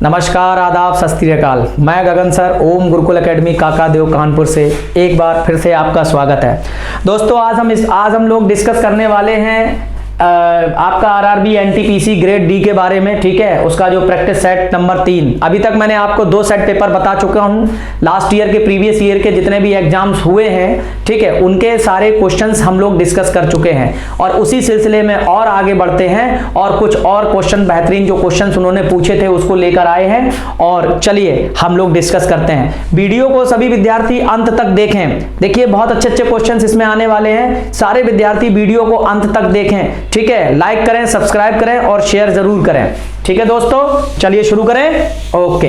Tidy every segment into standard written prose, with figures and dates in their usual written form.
नमस्कार, आदाब, सत श्री अकाल। मैं गगन सर ओम गुरुकुल एकेडमी काकादेव कानपुर से एक बार फिर से आपका स्वागत है। दोस्तों आज हम लोग डिस्कस करने वाले हैं आपका आरआरबी एनटीपीसी ग्रेड डी के बारे में। ठीक है, उसका जो प्रैक्टिस सेट नंबर 3, अभी तक मैंने आपको 2 सेट पेपर बता चुका हूं। लास्ट ईयर के प्रीवियस ईयर के जितने भी एग्जाम्स हुए हैं, ठीक है, उनके सारे क्वेश्चंस हम लोग डिस्कस कर चुके हैं और उसी सिलसिले में और आगे बढ़ते हैं और कुछ और क्वेश्चन, बेहतरीन जो क्वेश्चंस उन्होंने पूछे थे उसको लेकर आए हैं और चलिए हम लोग डिस्कस करते हैं। वीडियो को सभी विद्यार्थी अंत तक देखें। देखिए बहुत अच्छे अच्छे क्वेश्चंस इसमें आने वाले हैं। सारे विद्यार्थी वीडियो को अंत तक देखें। ठीक है, लाइक करें, सब्सक्राइब करें और शेयर जरूर करें। ठीक है दोस्तों, चलिए शुरू करें। ओके,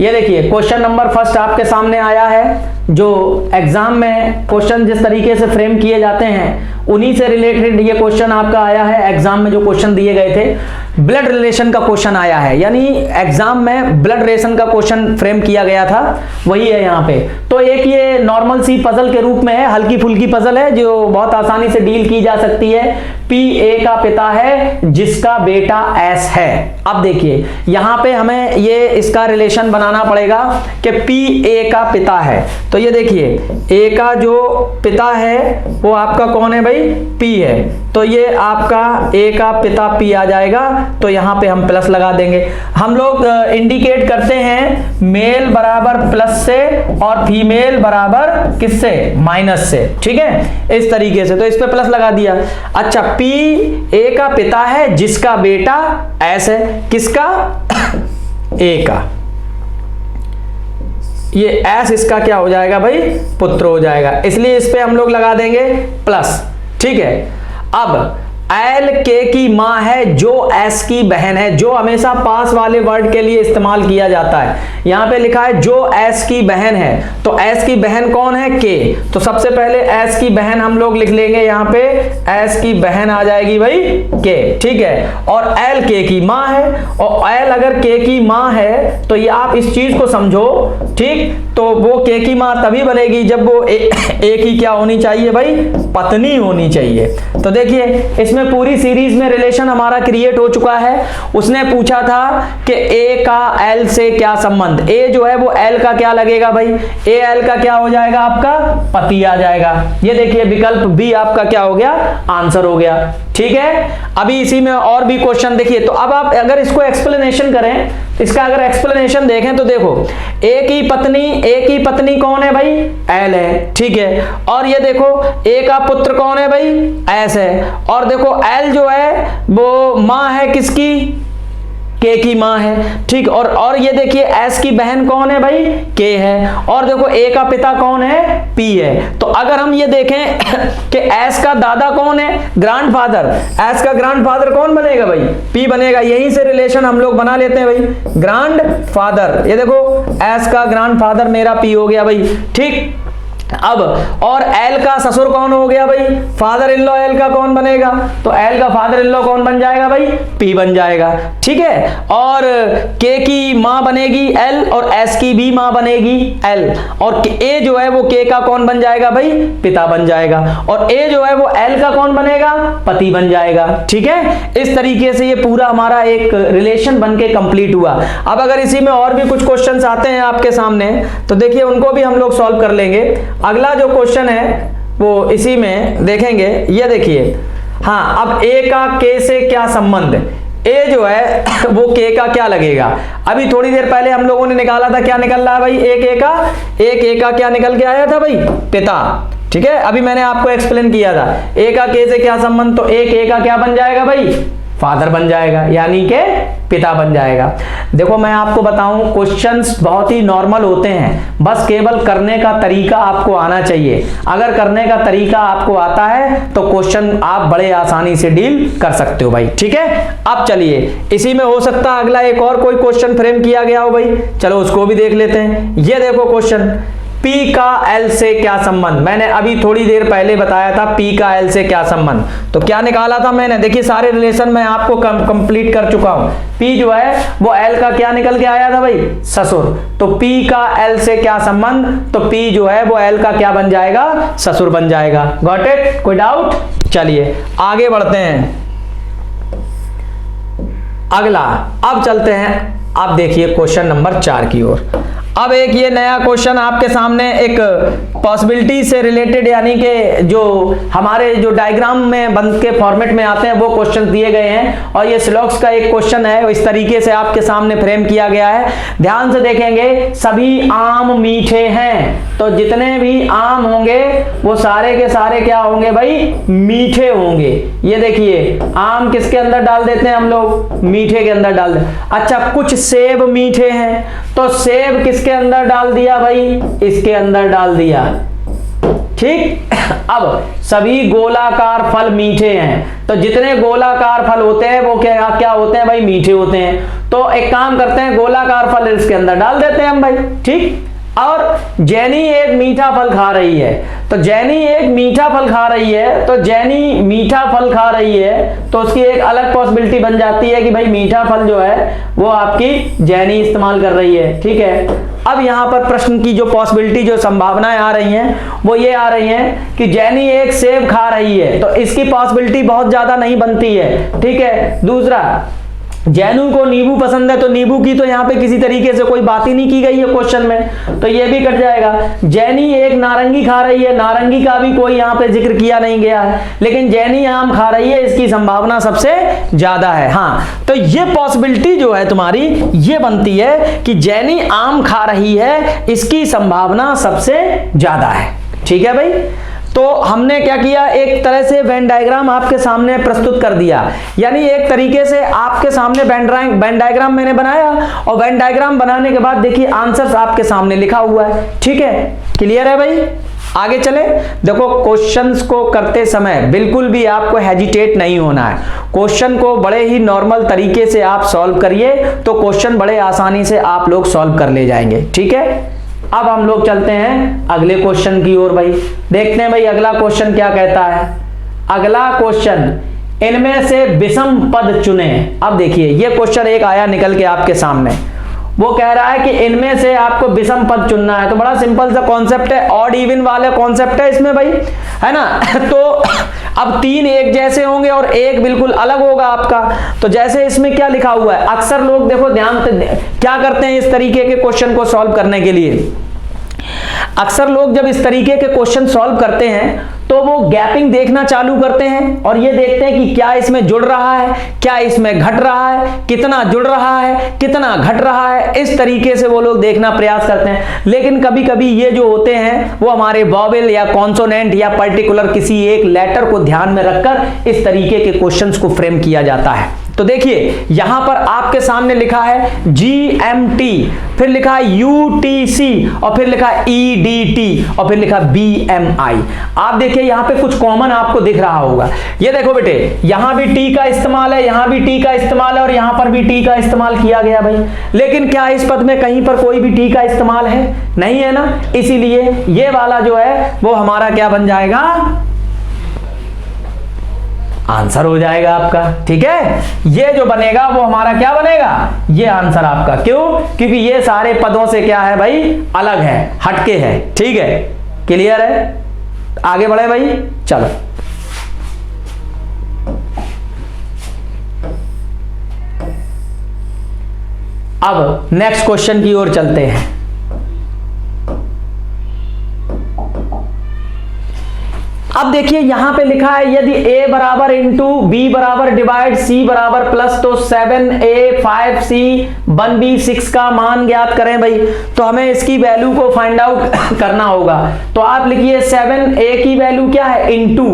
ये देखिए क्वेश्चन नंबर फर्स्ट आपके सामने आया है। जो एग्जाम में क्वेश्चन जिस तरीके से फ्रेम किए जाते हैं उन्हीं से रिलेटेड ये क्वेश्चन आपका आया है। एग्जाम में जो क्वेश्चन दिए गए थे, ब्लड रिलेशन का क्वेश्चन आया है, यानी एग्जाम में ब्लड रिलेशन का क्वेश्चन फ्रेम किया गया था, वही है यहाँ पे। तो एक ये नॉर्मल सी पजल के रूप में है, हल्की फुल्की पजल है जो बहुत आसानी से डील की जा सकती है। पी ए का पिता है जिसका बेटा एस है। अब देखिए यहाँ पे हमें ये इसका रिलेशन बनाना पड़ेगा कि पी ए का पिता है। तो ये देखिए ए का जो पिता है वो आपका कौन है भाई? पी है। तो ये आपका ए का पिता पी आ जाएगा। तो यहां पे हम प्लस लगा देंगे। हम लोग इंडिकेट करते हैं मेल बराबर प्लस से और फीमेल बराबर किससे? माइनस से। ठीक है, इस तरीके से। तो इस पे प्लस लगा दिया। अच्छा, पी ए का पिता है जिसका बेटा एस है। किसका? ए का। ये एस इसका क्या हो जाएगा भाई? पुत्र हो जाएगा, इसलिए इस पे हम लोग लगा देंगे प्लस। ठीक है, अब एल के की मां है जो एस की बहन है, जो हमेशा पास वाले वर्ड के लिए इस्तेमाल किया जाता है। यहां पे लिखा है जो एस की बहन है, तो एस की बहन कौन है? के। तो सबसे पहले एस की बहन हम लोग लिख लेंगे। यहां पे एस की बहन आ जाएगी भाई के। ठीक है, और एल के की मां है, और एल अगर के की मां है तो ये आप इस चीज को समझो। ठीक, तो वो के की मां तभी बनेगी जब वो ए की क्या होनी चाहिए भाई? पत्नी होनी चाहिए। तो देखिए इसमें पूरी सीरीज में रिलेशन हमारा क्रिएट हो चुका है। उसने पूछा था कि ए का एल से क्या संबंध। ए जो है वो एल का क्या लगेगा भाई? ए एल का क्या हो जाएगा? आपका पति आ जाएगा। ये देखिए विकल्प बी आपका क्या हो गया? आंसर हो गया। ठीक है, अभी इसी में और भी क्वेश्चन देखिए। तो अब आप अगर इसको एक्सप्लेनेशन करें, इसका अगर एक्सप्लेनेशन देखें तो देखो ए की पत्नी कौन है भाई? एल है। ठीक है, और ये देखो ए का पुत्र कौन है भाई? एस है। और देखो एल जो है वो मां है किसकी? के की मां है। ठीक, और ये देखिए एस की बहन कौन है भाई? के है। और देखो ए का पिता कौन है? पी है। तो अगर हम ये देखें कि एस का दादा कौन है? ग्रैंडफादर। एस का ग्रैंडफादर कौन बनेगा भाई? पी बनेगा। यहीं से रिलेशन हम लोग बना लेते हैं भाई, ग्रैंडफादर। ये देखो एस का ग्रैंडफादर मेरा पी हो गया भाई। ठीक, अब और एल का ससुर कौन हो गया भाई? फादर इन लॉ एल का कौन बनेगा? तो एल का फादर इन लॉ कौन बन जाएगा भाई? पी बन जाएगा। ठीक है, और के की मां बनेगी एल और एस की भी मां बनेगी एल, और ए जो है वो के का कौन बन जाएगा भाई? पिता बन जाएगा, और ए जो है वो एल का कौन बनेगा? पति बन जाएगा। ठीक है, इस तरीके से ये पूरा हमारा एक रिलेशन बन के कंप्लीट हुआ। अब अगर इसी में और भी कुछ क्वेश्चंस आते हैं आपके सामने तो देखिए उनको भी हम लोग सॉल्व कर लेंगे। अगला जो क्वेश्चन है वो इसी में देखेंगे। ये देखिए, हाँ, अब ए का के से क्या संबंध? ए जो है वो के का क्या लगेगा? अभी थोड़ी देर पहले हम लोगों ने निकाला था, क्या निकल रहा है भाई? एक ए का क्या निकल के आया था भाई? पिता। ठीक है, अभी मैंने आपको एक्सप्लेन किया था ए का के से क्या संबंध। तो एक ए का क्या बन जाएगा भाई? फादर बन जाएगा, यानी कि पिता बन जाएगा। देखो मैं आपको बताऊं, क्वेश्चंस बहुत ही नॉर्मल होते हैं, बस केवल करने का तरीका आपको आना चाहिए। अगर करने का तरीका आपको आता है तो क्वेश्चन आप बड़े आसानी से डील कर सकते हो भाई। ठीक है, अब चलिए इसी में हो सकता है अगला एक और कोई क्वेश्चन फ्रेम किया गया हो भाई, चलो उसको भी देख लेते हैं। ये देखो क्वेश्चन, P का L से क्या संबंध? मैंने अभी थोड़ी देर पहले बताया था P का L से क्या संबंध। तो क्या निकाला था मैंने? देखिए सारे रिलेशन मैं आपको कंप्लीट कर चुका हूं। P जो है वो L का क्या निकल के आया था भाई? ससुर। तो P का L से क्या संबंध? तो P जो है वो L का क्या बन जाएगा? ससुर बन जाएगा। Got it? कोई डाउट? चलिए आगे बढ़ते हैं। अगला, अब चलते हैं, अब देखिए क्वेश्चन नंबर 4 की ओर। अब एक ये नया क्वेश्चन आपके सामने एक पॉसिबिलिटी से रिलेटेड, यानी कि जो हमारे जो डायग्राम में बन के फॉर्मेट में आते हैं वो क्वेश्चन दिए गए हैं, और ये स्लॉग्स का एक क्वेश्चन है, इस तरीके से आपके सामने फ्रेम किया गया है। ध्यान से देखेंगे, सभी आम मीठे हैं, तो जितने भी आम होंगे वो सारे के सारे क्या होंगे भाई, मीठे होंगे। ये देखिए, आम किसके अंदर डाल देते हैं हम लोग, मीठे के अंदर डाल देते। अच्छा, कुछ सेब मीठे हैं, तो सेब किसके अंदर डाल दिया भाई, इसके अंदर डाल दिया, ठीक। अब सभी गोलाकार फल मीठे हैं, तो जितने गोलाकार फल होते हैं वो क्या क्या होते हैं भाई, मीठे होते हैं। तो एक काम करते हैं, गोलाकार फल इसके अंदर डाल देते हैं हम भाई, ठीक। और जैनी एक मीठा फल खा रही है, तो जैनी एक मीठा फल खा रही है, तो जैनी मीठा फल खा रही है, तो उसकी एक अलग पॉसिबिलिटी बन जाती है कि भाई मीठा फल जो है वो आपकी जैनी इस्तेमाल कर रही है, ठीक है। अब यहां पर प्रश्न की जो पॉसिबिलिटी, जो संभावनाएं आ रही हैं वो ये आ रही हैं कि जैनी एक सेब खा रही है, तो इसकी पॉसिबिलिटी बहुत ज्यादा नहीं बनती है, ठीक है। दूसरा, जैनू को नींबू पसंद है, तो नींबू की तो यहाँ पे किसी तरीके से कोई बात ही नहीं की गई है क्वेश्चन में, तो ये भी कट जाएगा। जैनी एक नारंगी खा रही है, नारंगी का भी कोई यहाँ पे जिक्र किया नहीं गया है, लेकिन जैनी आम खा रही है, इसकी संभावना सबसे ज्यादा है। हाँ, तो ये पॉसिबिलिटी जो है तुम्हारी ये बनती है कि जैनी आम खा रही है, इसकी संभावना सबसे ज्यादा है, ठीक है भाई। तो हमने क्या किया, एक तरह से वेन डायग्राम आपके सामने प्रस्तुत कर दिया, यानी एक तरीके से आपके सामने वेन डायग्राम मैंने बनाया, और वेन डायग्राम बनाने के बाद देखिए आंसर्स आपके सामने लिखा हुआ है, ठीक है। क्लियर है भाई, आगे चले। देखो, क्वेश्चंस को करते समय बिल्कुल भी आपको हेजिटेट नहीं होना है, क्वेश्चन को बड़े ही नॉर्मल तरीके से आप सॉल्व करिए, तो क्वेश्चन बड़े आसानी से आप लोग सॉल्व कर ले जाएंगे, ठीक है। अब हम लोग चलते हैं अगले क्वेश्चन की ओर भाई, देखते हैं भाई अगला क्वेश्चन क्या कहता है। अगला क्वेश्चन, इनमें से विषम पद चुने। अब देखिए, ये क्वेश्चन एक आया निकल के आपके सामने, वो कह रहा है कि इनमें से आपको विषम पद चुनना है। तो बड़ा सिंपल सा कॉन्सेप्ट है, ऑड इवन वाले कॉन्सेप्ट है इसमें भाई, है ना। तो अब 3 एक जैसे होंगे और एक बिल्कुल अलग होगा आपका। तो जैसे इसमें क्या लिखा हुआ है, अक्सर लोग देखो ध्यान से क्या करते हैं इस तरीके के क्वेश्चन को सॉल्व करने के लिए, अक्सर लोग जब इस तरीके के क्वेश्चन सॉल्व करते हैं तो वो गैपिंग देखना चालू करते हैं, और ये देखते हैं कि क्या इसमें जुड़ रहा है, क्या इसमें घट रहा है, कितना जुड़ रहा है, कितना घट रहा है, इस तरीके से वो लोग देखना प्रयास करते हैं। लेकिन कभी कभी ये जो होते हैं वो हमारे वॉवेल या कॉन्सोनेंट या पर्टिकुलर किसी एक लेटर को ध्यान में रखकर इस तरीके के क्वेश्चंस को फ्रेम किया जाता है। तो देखिए, यहां पर आपके सामने लिखा है GMT, फिर लिखा है UTC, और फिर लिखा है EDT, और फिर लिखा BMI। आप देखिए यहां पे कुछ कॉमन आपको दिख रहा होगा। ये देखो बेटे, यहां भी T का इस्तेमाल है, यहां भी T का इस्तेमाल है, और यहां पर भी T का इस्तेमाल किया गया भाई। लेकिन क्या इस पद में कहीं पर कोई भी T का इस्तेमाल है? नहीं है ना, इसीलिए ये वाला जो है वो हमारा क्या बन जाएगा, आंसर हो जाएगा आपका, ठीक है। ये जो बनेगा वो हमारा क्या बनेगा, ये आंसर आपका। क्यों? क्योंकि ये सारे पदों से क्या है भाई, अलग है, हटके है, ठीक है। क्लियर है, आगे बढ़े भाई, चलो। अब नेक्स्ट क्वेश्चन की ओर चलते हैं। अब देखिए यहां पे लिखा है, यदि a बराबर इंटू बी बराबर डिवाइड c बराबर प्लस, तो 7a 5c 1b 6 का मान ज्ञात करें भाई। तो हमें इसकी वैल्यू को फाइंड आउट करना होगा। तो आप लिखिए 7a की वैल्यू क्या है, इंटू,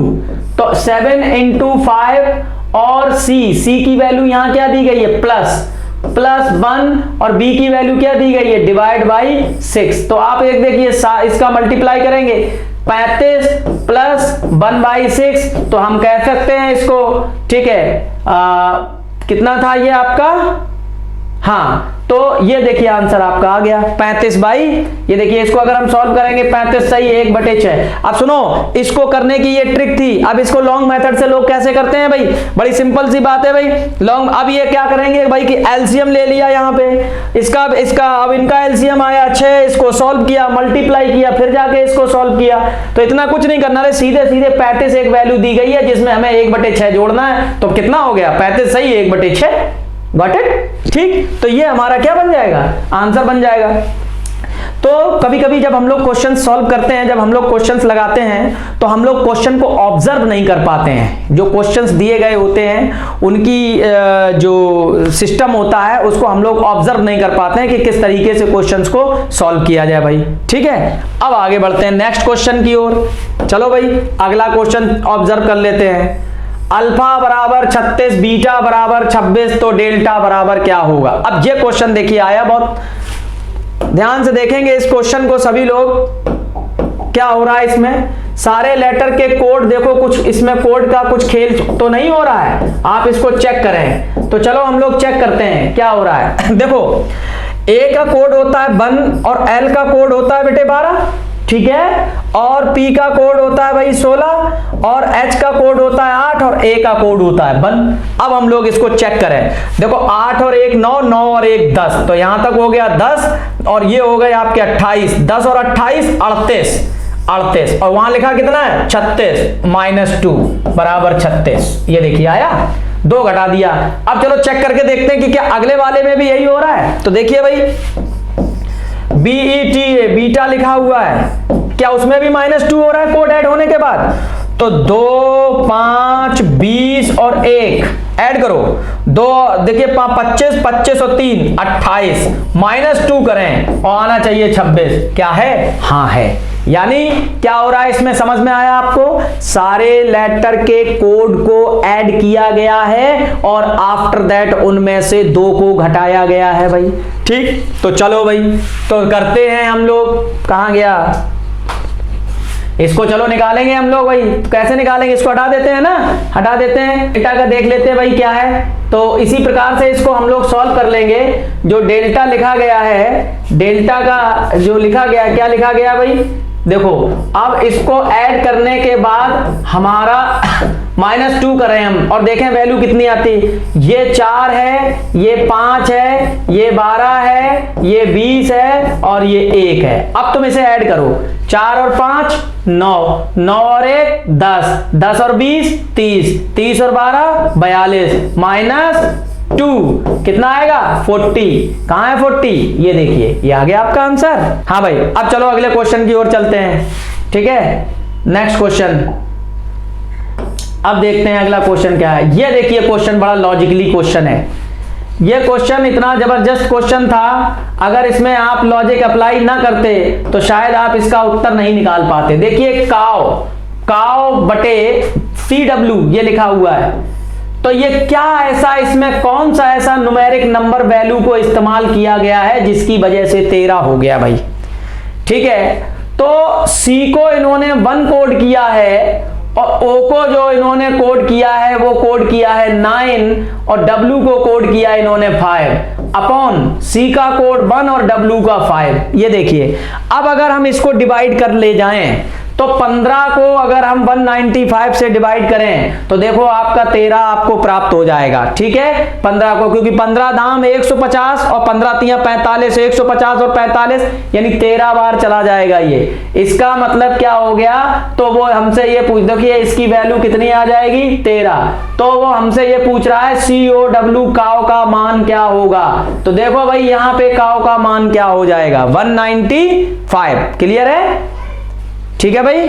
तो 7 इंटू 5 और c की वैल्यू यहां क्या दी गई है, प्लस 1, और b की वैल्यू क्या दी गई है, डिवाइड बाई 6। तो आप एक देखिए इसका मल्टीप्लाई करेंगे, 35 प्लस 1/6, तो हम कह सकते हैं इसको, ठीक है। कितना था ये आपका, हाँ, तो ये देखिए आंसर आपका आ गया 35 ये देखिए, इसको अगर हम सॉल्व करेंगे 35 सही 1/6। अब सुनो, इसको करने की ये ट्रिक थी। अब इसको लॉन्ग मेथड से लोग कैसे करते हैं भाई, बड़ी सिंपल सी बात है भाई, लॉन्ग। अब ये क्या करेंगे भाई कि एलसीएम ले लिया यहाँ पे, इसका अब इनका एलसीएम आया 6, इसको सॉल्व किया, मल्टीप्लाई किया, फिर जाके इसको सॉल्व किया। तो इतना कुछ नहीं करना है, सीधे 35 एक वैल्यू दी गई है जिसमें हमें 1/6 जोड़ना है। तो कितना हो गया, 35 सही 1/6, गॉट इट? ठीक, तो ये हमारा क्या बन जाएगा, आंसर बन जाएगा। तो कभी कभी जब हम लोग क्वेश्चन सॉल्व करते हैं, जब हम लोग क्वेश्चंस लगाते हैं, तो हम लोग क्वेश्चन को ऑब्जर्व नहीं कर पाते हैं। जो क्वेश्चंस दिए गए होते हैं उनकी जो सिस्टम होता है उसको हम लोग ऑब्जर्व नहीं कर पाते हैं कि किस तरीके से क्वेश्चंस को सॉल्व किया जाए भाई। ठीक है, अब आगे बढ़ते हैं नेक्स्ट क्वेश्चन की ओर। चलो भाई अगला क्वेश्चन ऑब्जर्व कर लेते हैं। अल्फा बराबर 36, बीटा बराबर 26, तो डेल्टा बराबर क्या होगा? अब ये क्वेश्चन देखिए आया, बहुत ध्यान से देखेंगे इस क्वेश्चन को सभी लोग। क्या हो रहा है इसमें, सारे लेटर के कोड देखो, कुछ इसमें कोड का कुछ खेल तो नहीं हो रहा है, आप इसको चेक करें। तो चलो हम लोग चेक करते हैं क्या हो रहा है। देखो ए का कोड होता है 1 और एल का कोड होता है बेटे 12, ठीक है, और P का कोड होता है भाई 16, और H का कोड होता है 8, और A का कोड होता है 1। अब हम लोग इसको चेक करें। देखो 8 और 1 9, 9 और 1 10, तो यहां तक हो गया 10, और ये हो गए आपके 28, 10 और 28 38, और वहां लिखा कितना है 36, -2 बराबर 36। ये देखिए आया, 2 घटा दिया। अब चलो चेक करके देखते हैं कि क्या अगले वाले में भी यही हो रहा है। तो देखिए भाई BETA बीटा लिखा हुआ है, क्या उसमें भी -2 हो रहा है कोड ऐड होने के बाद? तो 2 5 20 और 1 ऐड करो, 2 देखिए 25 25 और 3 28, -2 करें और आना चाहिए 26। क्या है? हाँ है। यानी क्या हो रहा है इसमें, समझ में आया आपको? सारे लेटर के कोड को ऐड किया गया है और आफ्टर दैट उनमें से 2 को घटाया गया है भाई। ठीक, तो चलो भाई तो करते हैं हम लोग। कहां गया इसको, चलो निकालेंगे हम लोग भाई। कैसे निकालेंगे, इसको हटा देते हैं ना, हटा देते हैं, डेल्टा का देख लेते हैं भाई क्या है। तो इसी प्रकार से इसको हम लोग सॉल्व कर लेंगे। जो डेल्टा लिखा गया है, डेल्टा का जो लिखा गया है, क्या लिखा गया भाई, देखो अब इसको ऐड करने के बाद हमारा -2 करें हम और देखें वैल्यू कितनी आती। ये 4 है, ये 5 है, ये 12 है, ये 20 है और ये 1 है। अब तुम इसे ऐड करो, 4 और 5 9, 9 और 1 10, 10 और 20 30, 30 और 12 42, -2 कितना आएगा 40। कहां है 40? ये देखिए, ये आ गया आपका आंसर। हाँ भाई, अब चलो अगले क्वेश्चन की ओर चलते हैं। ठीक है, नेक्स्ट क्वेश्चन। अब देखते हैं अगला क्वेश्चन क्या है। ये देखिए क्वेश्चन बड़ा लॉजिकली क्वेश्चन है। ये क्वेश्चन इतना जबरदस्त क्वेश्चन था, अगर इसमें आप लॉजिक अप्लाई ना करते तो शायद आप इसका उत्तर नहीं निकाल पाते। देखिए काव बटे CW ये लिखा हुआ है, तो ये क्या ऐसा, इसमें कौन सा ऐसा न्यूमेरिक नंबर वैल्यू को इस्तेमाल किया गया है जिसकी वजह से 13 हो गया भाई। ठीक है, तो C को इन्होंने 1 कोड किया है और O को जो इन्होंने कोड किया है वो कोड किया है 9 और W को कोड किया है इन्होंने 5 अपॉन C का कोड 1 और W का 5। ये देखिए, अब अगर हम इसको डिवाइड कर ले जाएं तो 15 को अगर हम 195 से डिवाइड करें तो देखो आपका 13 आपको प्राप्त हो जाएगा। ठीक है, 15 को, क्योंकि 15 दाम 150 और 15 तियां 45, 150 और 45 यानी 13 बार चला जाएगा ये। इसका मतलब क्या हो गया, तो वो हमसे ये पूछ दो कि इसकी वैल्यू कितनी आ जाएगी 13, तो वो हमसे ये पूछ रहा है COW काव का मान क्या होगा। तो देखो भाई यहाँ पे काव का मान क्या हो जाएगा 195। क्लियर है? ठीक है भाई,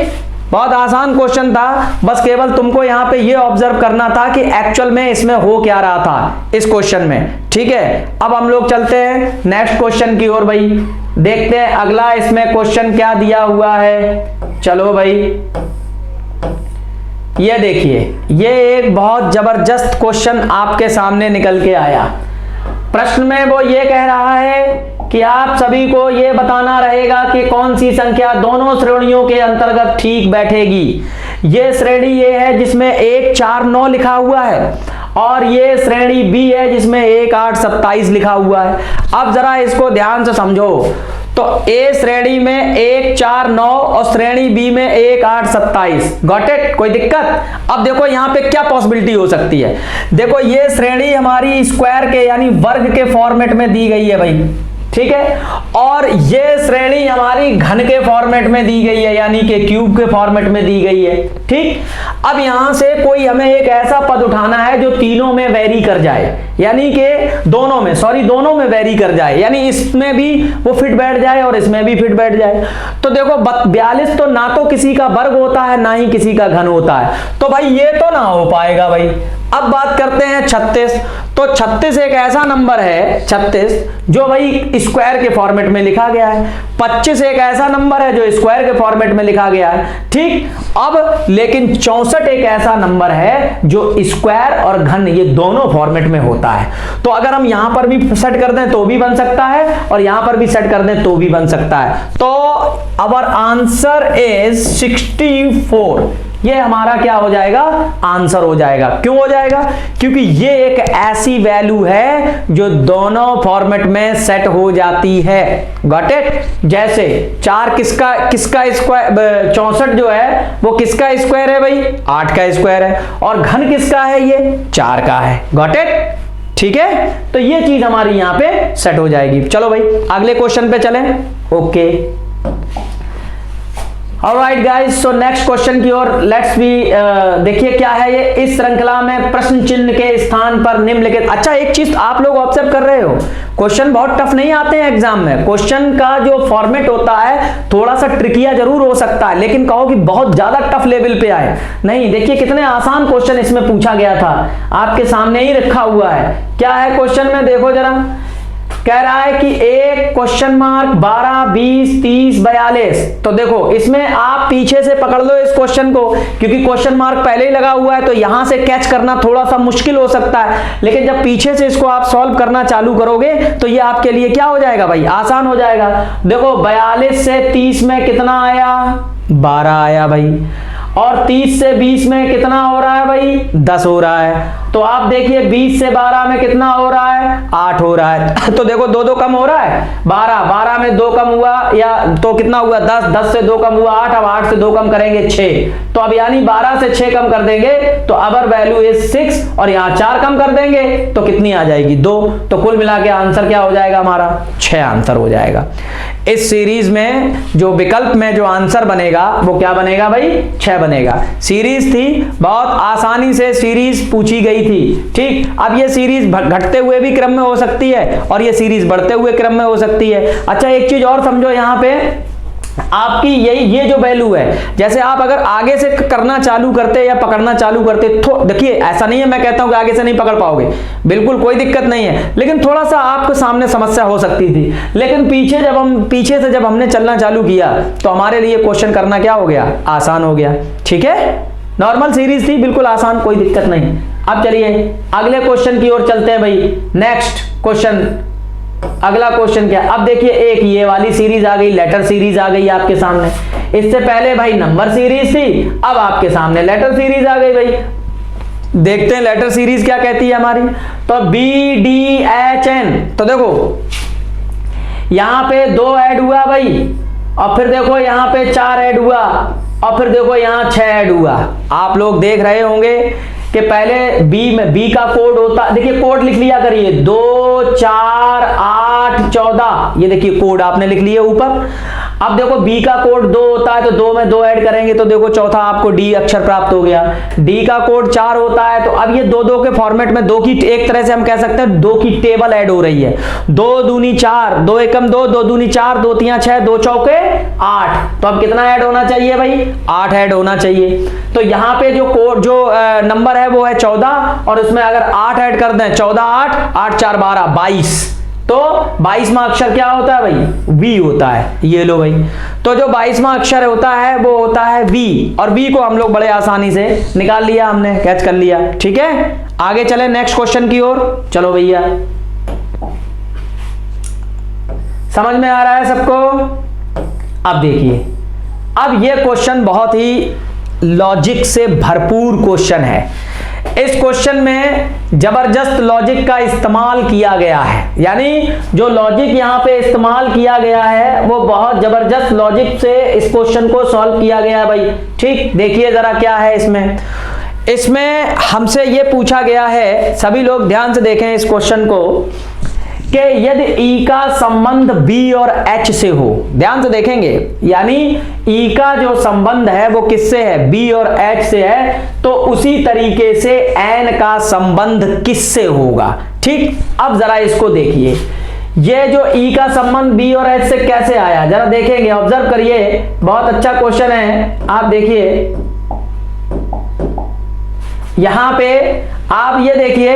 बहुत आसान क्वेश्चन था, बस केवल तुमको यहां पे ये ऑब्जर्व करना था कि एक्चुअल में इसमें हो क्या रहा था इस क्वेश्चन में। ठीक है, अब हम लोग चलते हैं नेक्स्ट क्वेश्चन की ओर भाई, देखते हैं अगला इसमें क्वेश्चन क्या दिया हुआ है। चलो भाई, ये देखिए, ये एक बहुत जबरदस्त क्वेश्चन आपके सामने निकल के आया। प्रश्न में वो ये कह रहा है कि आप सभी को ये बताना रहेगा कि कौन सी संख्या दोनों श्रेणियों के अंतर्गत ठीक बैठेगी। ये श्रेणी ये है जिसमें 1 4 9 लिखा हुआ है और ये श्रेणी B है जिसमें 1 8 27 लिखा हुआ है। अब जरा इसको ध्यान से समझो, तो A श्रेणी में 1 4 9 और श्रेणी B में 1 8 27। Got it? कोई दिक्कत? अब देखो यहाँ पे क्या पॉसिबिलिटी हो सकती है। देखो ये श्रेणी हमारी स्क्वायर के यानी वर्ग के फॉर्मेट में दी गई है भाई। ठीक है। और ये श्रेणी हमारी घन के फॉर्मेट में दी गई है, यानी कि क्यूब के फॉर्मेट में दी गई है, ठीक। अब यहां से कोई हमें एक ऐसा पद उठाना है जो तीनों में वेरी कर जाए, यानी कि दोनों में वेरी कर जाए, यानी इसमें भी वो फिट बैठ जाए और इसमें भी फिट बैठ जाए। तो देखो 42 तो ना तो किसी का वर्ग होता है ना ही किसी का घन होता है, तो भाई ये तो ना हो पाएगा भाई। अब बात करते हैं 36। तो 36 एक ऐसा नंबर है, 36 जो भाई स्क्वायर के फॉर्मेट में लिखा गया है। 25 एक ऐसा नंबर है जो स्क्वायर के फॉर्मेट में लिखा गया है, ठीक। अब लेकिन 64 एक ऐसा नंबर है जो स्क्वायर और घन ये दोनों फॉर्मेट में होता है। तो अगर हम यहां पर भी सेट कर दें तो भी बन सकता है और यहां पर भी सेट कर दें तो भी बन सकता है। तो आवर आंसर इज 64। ये हमारा क्या हो जाएगा, आंसर हो जाएगा। क्यों हो जाएगा, क्योंकि ये एक ऐसी वैल्यू है जो दोनों फॉर्मेट में सेट हो जाती है। Got it. जैसे 4 किसका स्क्वायर, 64 जो है वो किसका स्क्वायर है भाई, 8 का स्क्वायर है, और घन किसका है, ये 4 का है। गॉट इट, ठीक है। तो ये चीज हमारी यहां पे सेट हो जाएगी। चलो भाई अगले क्वेश्चन पे चलें। Okay, alright guys, so next question की ओर लेट्स बी। देखिए क्या है ये, इस श्रृंखला में प्रश्न चिन्ह के स्थान पर निम्नलिखित। अच्छा, एक चीज आप लोग ऑब्जर्व कर रहे हो, क्वेश्चन बहुत टफ नहीं आते हैं एग्जाम में। क्वेश्चन का जो फॉर्मेट होता है थोड़ा सा ट्रिकिया जरूर हो सकता है, लेकिन कहो कि बहुत ज्यादा टफ लेवल पे आए नहीं। देखिए कितने आसान क्वेश्चन इसमें पूछा गया था, आपके सामने ही रखा हुआ है। क्या है क्वेश्चन में, देखो जरा। कह रहा है कि एक क्वेश्चन मार्क 12, 20, 30, 42। तो देखो इसमें आप पीछे से पकड़ लो इस क्वेश्चन को, क्योंकि क्वेश्चन मार्क पहले ही लगा हुआ है तो यहां से कैच करना थोड़ा सा मुश्किल हो सकता है, लेकिन जब पीछे से इसको आप सॉल्व करना चालू करोगे तो ये आपके लिए क्या हो जाएगा भाई, आसान हो जाएगा। देखो 42 से 30 में कितना आया, 12 आया भाई, और 30 से 20 में कितना हो रहा है भाई, 10 हो रहा है। तो आप देखिए 20 से 12 में कितना हो रहा है, 8 हो रहा है। तो देखो 2 कम हो रहा है, 12 में 2 कम हुआ, या तो कितना हुआ 10 से 2 कम हुआ 8, अब 8 से 2 कम करेंगे 6। तो अब यानी 12 से 6 कम कर देंगे तो अवर वैल्यू इज 6, और यहां 4 कम कर देंगे तो कितनी आ जाएगी, 2। तो कुल मिला के आंसर क्या हो जाएगा हमारा, 6 आंसर हो जाएगा। इस सीरीज में जो विकल्प में जो आंसर बनेगा वो क्या बनेगा भाई, 6 बनेगा। सीरीज थी, बहुत आसानी से सीरीज पूछी गई थी, ठीक। अब ये सीरीज घटते हुए भी क्रम में हो सकती है और ये सीरीज बढ़ते हुए क्रम में हो सकती है। अच्छा, एक चीज और समझो, यहां पे आपकी ये जो वैल्यू है, जैसे आप अगर आगे से करना चालू करते या पकड़ना चालू करते, तो देखिए ऐसा नहीं है मैं कहता हूं कि आगे से नहीं पकड़ पाओगे, बिल्कुल कोई दिक्कत नहीं है, लेकिन थोड़ा सा आपके सामने समस्या हो सकती थी। लेकिन पीछे से जब हमने चलना चालू किया तो हमारे लिए क्वेश्चन करना क्या हो गया, आसान हो गया, ठीक है। नॉर्मल सीरीज थी, बिल्कुल आसान, कोई दिक्कत नहीं। अब चलिए अगले क्वेश्चन की ओर चलते हैं भाई। नेक्स्ट क्वेश्चन, अगला क्वेश्चन क्या है। अब देखिए एक ये वाली सीरीज आ गई, लेटर सीरीज आ गई आपके सामने। इससे पहले भाई नंबर सीरीज थी, अब आपके सामने लेटर सीरीज आ गई भाई। देखते हैं लेटर सीरीज क्या कहती है हमारी। तो BDHN, तो देखो यहां पे 2 ऐड हुआ भाई, और फिर देखो यहां पे 4 ऐड हुआ, और फिर देखो यहां 6 ऐड हुआ। आप लोग देख रहे होंगे कि पहले बी का कोड होता, देखिए कोड लिख लिया करिए, 2, 4, 8, 14, ये देखिए कोड आपने लिख लिया ऊपर। अब देखो बी का कोड 2 होता है तो 2 में 2 ऐड करेंगे तो देखो चौथा आपको डी अक्षर प्राप्त हो गया। डी का कोड 4 होता है, तो अब ये 2 के फॉर्मेट में 2 की, एक तरह से हम कह सकते हैं 2 की टेबल ऐड हो रही है। 2 दूनी 4, 2 एकम 2, 2 दूनी 4, 2 तियां 6, 2 चौके 8। तो अब कितना ऐड होना चाहिए भाई, 8 ऐड होना चाहिए। तो यहाँ पे जो कोड जो नंबर है वो है 14, और उसमें अगर 8 ऐड कर दें, 14 8, 8 4 12 22, तो 22वां अक्षर क्या होता है भाई, वी होता है। ये लो भाई, तो जो 22वां अक्षर होता है वो होता है वी, और वी को हम लोग बड़े आसानी से निकाल लिया, हमने कैच कर लिया, ठीक है। आगे चले नेक्स्ट क्वेश्चन की ओर। चलो भैया, समझ में आ रहा है सबको। अब देखिए, अब ये क्वेश्चन बहुत ही लॉजिक से भरपूर क्वेश्चन है। इस क्वेश्चन में जबरदस्त लॉजिक का इस्तेमाल किया गया है, यानी जो लॉजिक यहां पे इस्तेमाल किया गया है वो बहुत जबरदस्त लॉजिक से इस क्वेश्चन को सॉल्व किया गया है भाई, ठीक। देखिए जरा क्या है इसमें हमसे ये पूछा गया है, सभी लोग ध्यान से देखें इस क्वेश्चन को, कि यदि ई का संबंध बी और एच से हो, ध्यान से देखेंगे, यानी ई का जो संबंध है वो किससे है, बी और एच से है, तो उसी तरीके से एन का संबंध किससे होगा। ठीक, अब जरा इसको देखिए, ये जो ई का संबंध बी और एच से कैसे आया, जरा देखेंगे, ऑब्जर्व करिए, बहुत अच्छा क्वेश्चन है। आप देखिए यहां पे आप ये देखिए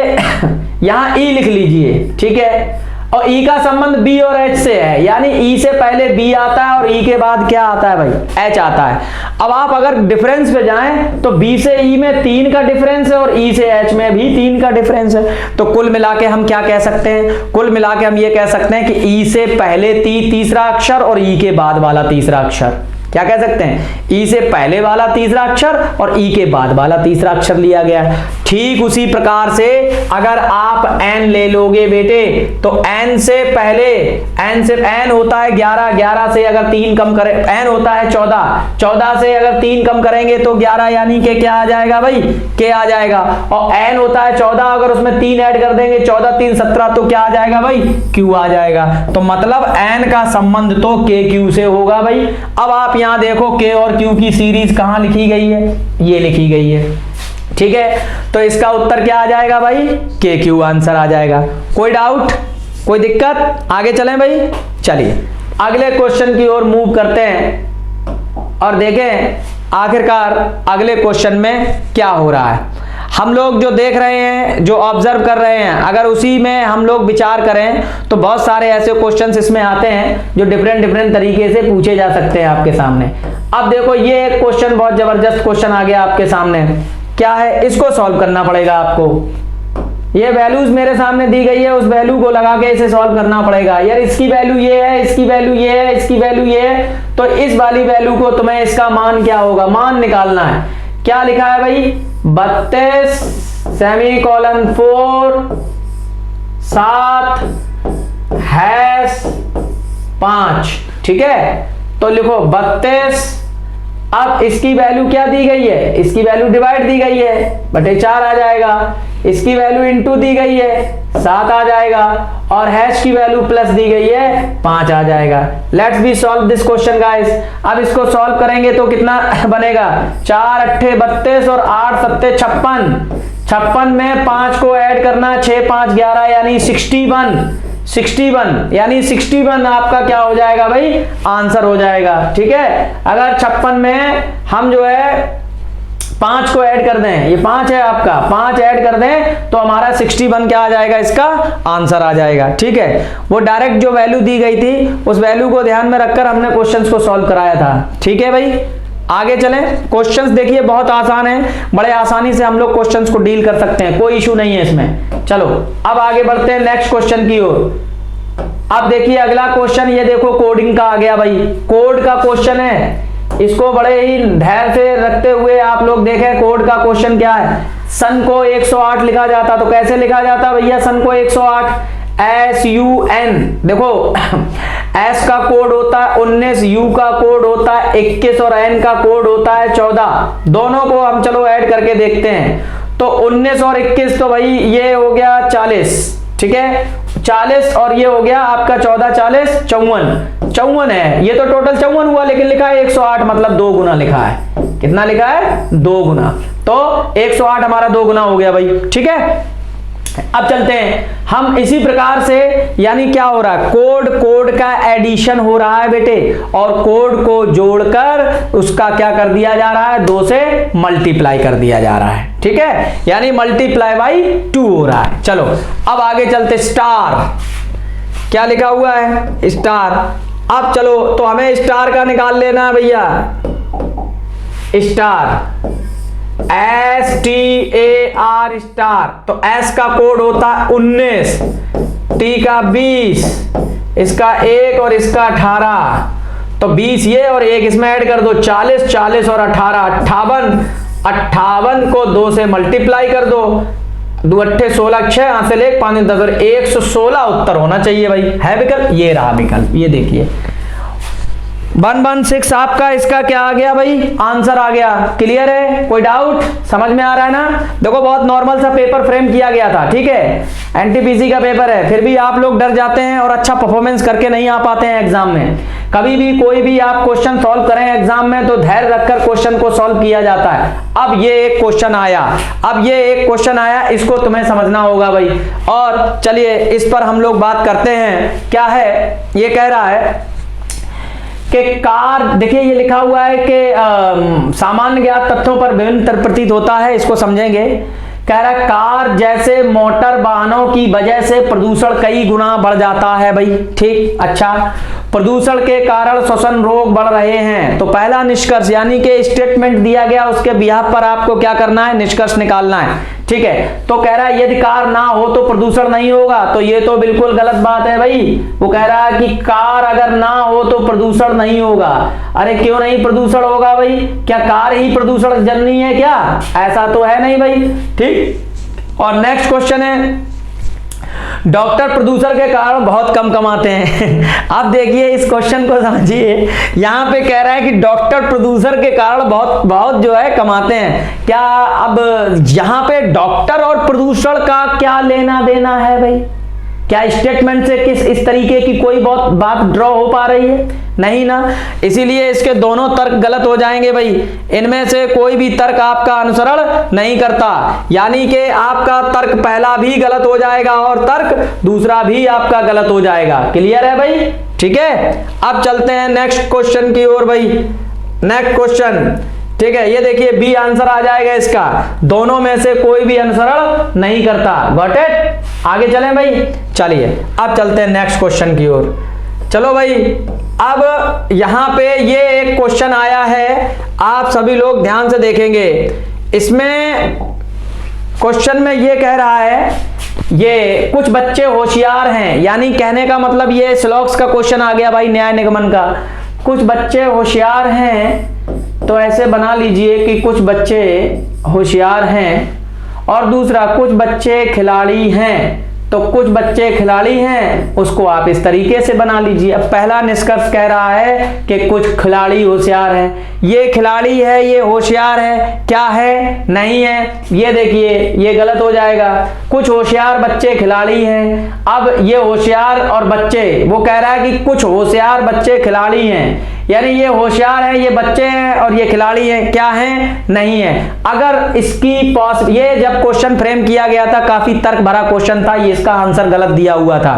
यहां ई लिख लीजिए, ठीक है, और ई का संबंध बी और एच से है, यानी ई से पहले बी आता है और ई के बाद क्या आता है भाई, एच आता है। अब आप अगर डिफरेंस पे जाएं तो बी से ई में 3 का डिफरेंस है और ई से एच में भी 3 का डिफरेंस है। तो कुल मिला के हम क्या कह सकते हैं, कुल मिला के हम ये कह सकते हैं कि ई से पहले तीसरा अक्षर और ई के बाद वाला तीसरा अक्षर, क्या कह सकते हैं, ई से पहले वाला तीसरा अक्षर और ई के बाद वाला तीसरा अक्षर लिया गया। ठीक उसी प्रकार से अगर आप एन ले लोगे बेटे, तो एन से पहले, एन से एन होता है 11, 11 से अगर 3 कम करें, एन होता है 14, 14 से अगर 3 कम करेंगे तो 11, यानी कि क्या आ जाएगा भाई, के आ जाएगा। और एन होता है 14, अगर उसमें 3 ऐड कर देंगे, 14 3 17, तो क्या आ जाएगा भाई, क्यू आ जाएगा। तो मतलब एन का संबंध तो के क्यू से होगा भाई। अब आप यहां देखो के और क्यू की सीरीज कहां लिखी गई है, ये लिखी गई है, ठीक है, तो इसका उत्तर क्या आ जाएगा भाई, के क्यू आंसर आ जाएगा। कोई डाउट, कोई दिक्कत, आगे चलें भाई। चलिए अगले क्वेश्चन की ओर मूव करते हैं और देखें आखिरकार अगले क्वेश्चन में क्या हो रहा है। हम लोग जो देख रहे हैं, जो ऑब्जर्व कर रहे हैं, अगर उसी में हम लोग विचार करें तो बहुत सारे ऐसे क्वेश्चंस इसमें आते हैं जो डिफरेंट तरीके से पूछे जा सकते हैं आपके सामने। अब देखो ये एक क्वेश्चन, बहुत जबरदस्त क्वेश्चन आ गया आपके सामने, क्या है, इसको सॉल्व करना पड़ेगा आपको। ये वैल्यूज मेरे सामने दी गई है, उस वैल्यू को लगा के इसे सॉल्व करना पड़ेगा। यार इसकी वैल्यू ये है, इसकी वैल्यू ये है, इसकी वैल्यू ये है, तो इस वाली वैल्यू को तुम्हें इसका मान क्या होगा, मान निकालना है। क्या लिखा है भाई, 32 सेमीकोलन 4 7 हैश 5, ठीक है, तो लिखो 32। अब इसकी वैल्यू क्या दी गई है, इसकी वैल्यू डिवाइड दी गई है, बटे 4 आ जाएगा। इसकी वैल्यू इनटू दी गई है, 7 आ जाएगा, और हैश की वैल्यू प्लस दी गई है, 5 आ जाएगा। Let's be solve this question guys. अब इसको सॉल्व करेंगे तो कितना बनेगा, 4 8 32 और 8 7 56, 56 में 5 को ऐड करना, 6 5 11, यानी 61, यानी 61 आपका क्या हो जाएगा भाई, आंसर हो जाएगा। ठीक है, अगर 56 में हम जो है 5 को ऐड कर दें, ये 5 है आपका, 5 ऐड कर दें तो हमारा 61 क्या आ जाएगा, इसका आंसर आ जाएगा। ठीक है, वो डायरेक्ट जो वैल्यू दी गई थी उस वैल्यू को ध्यान में रखकर हमने क्वेश्चंस को सॉल्व कराया था। ठीक है भाई, आगे चलें। क्वेश्चंस देखिए बहुत आसान है, बड़े आसानी से हम लोग क्वेश्चंस को डील कर सकते हैं, कोई इशू नहीं है इसमें। चलो अब आगे बढ़ते हैं नेक्स्ट क्वेश्चन की ओर। अब देखिए अगला क्वेश्चन, ये देखो कोडिंग का आ गया भाई, कोड का क्वेश्चन है। इसको बड़े ही ध्यान से रखते हुए आप लोग देखें, कोड का क्वेश्चन क्या है। सन को 108 लिखा जाता, तो कैसे लिखा जाता भैया सन को 108, SUN। देखो S का कोड होता है 19, U का कोड होता है 21 और N का कोड होता है 14। दोनों को हम चलो ऐड करके देखते हैं। तो 19 और 21 तो भाई ये हो गया 40, ठीक है, 40 और ये हो गया आपका 14 40 54 है, ये तो टोटल 54 हुआ, लेकिन लिखा है 108, मतलब 2 गुना लिखा है। कितना लिखा है, 2 गुना, तो 108 हमारा 2 गुना हो गया भाई। ठीक है, अब चलते हैं हम इसी प्रकार से, यानी क्या हो रहा है, कोड का एडिशन हो रहा है बेटे, और कोड को जोड़कर उसका क्या कर दिया जा रहा है, 2 से मल्टीप्लाई कर दिया जा रहा है। ठीक है, यानी मल्टीप्लाई बाई 2 हो रहा है। चलो अब आगे चलते, स्टार, क्या लिखा हुआ है, स्टार। अब चलो तो हमें स्टार का निकाल लेना है भैया, स्टार STAR स्टार। तो S का कोड होता है 19, T का 20, इसका 1 और इसका 18, तो 20 ये और 1 इसमें ऐड कर दो, 40 40 और 18 58 को 2 से मल्टीप्लाई कर दो, 2 8 16, 6 यहां से ले 5 10 और 116 उत्तर होना चाहिए भाई। है विकल्प, ये रहा विकल्प, ये देखिए 116 आपका इसका क्या आ गया भाई, आंसर आ गया। क्लियर है, कोई डाउट, समझ में आ रहा है ना। देखो बहुत नॉर्मल सा पेपर फ्रेम किया गया था, ठीक है, एनटीपीसी का पेपर है, फिर भी आप लोग डर जाते हैं और अच्छा परफॉर्मेंस करके नहीं आ पाते हैं एग्जाम में। कभी भी कोई भी आप क्वेश्चन सॉल्व करें एग्जाम में तो धैर्य रखकर क्वेश्चन को सॉल्व किया जाता है। अब ये एक क्वेश्चन आया, इसको तुम्हें समझना होगा भाई। और चलिए इस पर हम लोग बात करते हैं। क्या है, ये कह रहा है कि कार, देखिए ये लिखा हुआ है कि सामान्य ज्ञात तथ्यों पर विभिन्न प्रतीत होता है, इसको समझेंगे। कह रहा है कार जैसे मोटर वाहनों की वजह से प्रदूषण कई गुना बढ़ जाता है भाई, ठीक। अच्छा, प्रदूषण के कारण श्वसन रोग बढ़ रहे हैं। तो पहला निष्कर्ष यानी कि स्टेटमेंट दिया गया, उसके बिहाफ पर आपको क्या करना है, निष्कर्ष निकालना है, ठीक है। तो कह रहा है यदि कार ना हो तो प्रदूषण नहीं होगा, तो ये तो बिल्कुल गलत बात है भाई। वो कह रहा है कि कार अगर ना हो तो प्रदूषण नहीं होगा। अरे क्यों नहीं प्रदूषण होगा भाई, क्या कार ही प्रदूषण जननी है क्या, ऐसा तो है नहीं भाई, ठीक। और नेक्स्ट क्वेश्चन है, डॉक्टर प्रदूषण के कारण बहुत कम कमाते हैं। अब देखिए इस क्वेश्चन को समझिए, यहां पे कह रहा है कि डॉक्टर प्रदूषण के कारण बहुत जो है कमाते हैं। क्या अब यहां पे डॉक्टर और प्रदूषण का क्या लेना देना है भाई, क्या स्टेटमेंट से किस इस तरीके की कोई बात ड्रॉ हो पा रही है, नहीं ना। इसीलिए इसके दोनों तर्क गलत हो जाएंगे भाई, इनमें से कोई भी तर्क आपका अनुसरण नहीं करता, यानी कि आपका तर्क पहला भी गलत हो जाएगा और तर्क दूसरा भी आपका गलत हो जाएगा। क्लियर है भाई, ठीक है। अब चलते हैं नेक्स्ट क्वेश्चन की ओर भाई। नेक्स्ट क्वेश्चन, ठीक है, ये देखिए बी आंसर आ जाएगा इसका, दोनों में से कोई भी अनुसरण नहीं करता। गॉट इट, आगे चलें भाई। चलिए अब चलते हैं नेक्स्ट क्वेश्चन की ओर। चलो भाई, अब यहां पे ये एक क्वेश्चन आया है, आप सभी लोग ध्यान से देखेंगे। इसमें क्वेश्चन में ये कह रहा है, ये कुछ बच्चे होशियार हैं, यानी कहने का मतलब ये स्लॉक्स का क्वेश्चन आ गया भाई, न्याय निगमन का। कुछ बच्चे होशियार हैं, तो ऐसे बना लीजिए कि कुछ बच्चे होशियार हैं, और दूसरा कुछ बच्चे खिलाड़ी हैं, तो कुछ बच्चे खिलाड़ी हैं, उसको आप इस तरीके से बना लीजिए। अब पहला निष्कर्ष कह रहा है कि कुछ खिलाड़ी होशियार हैं, ये खिलाड़ी है, ये होशियार है, क्या है, नहीं है। ये देखिए ये गलत हो जाएगा, कुछ होशियार बच्चे खिलाड़ी हैं। अब ये होशियार और बच्चे, वो कह रहा है कि कुछ होशियार बच्चे खिलाड़ी हैं, यानी ये होशियार है, ये बच्चे हैं, और ये खिलाड़ी हैं, क्या हैं, नहीं है। अगर इसकी ये जब क्वेश्चन फ्रेम किया गया था काफी तर्क भरा क्वेश्चन था, ये इसका आंसर गलत दिया हुआ था,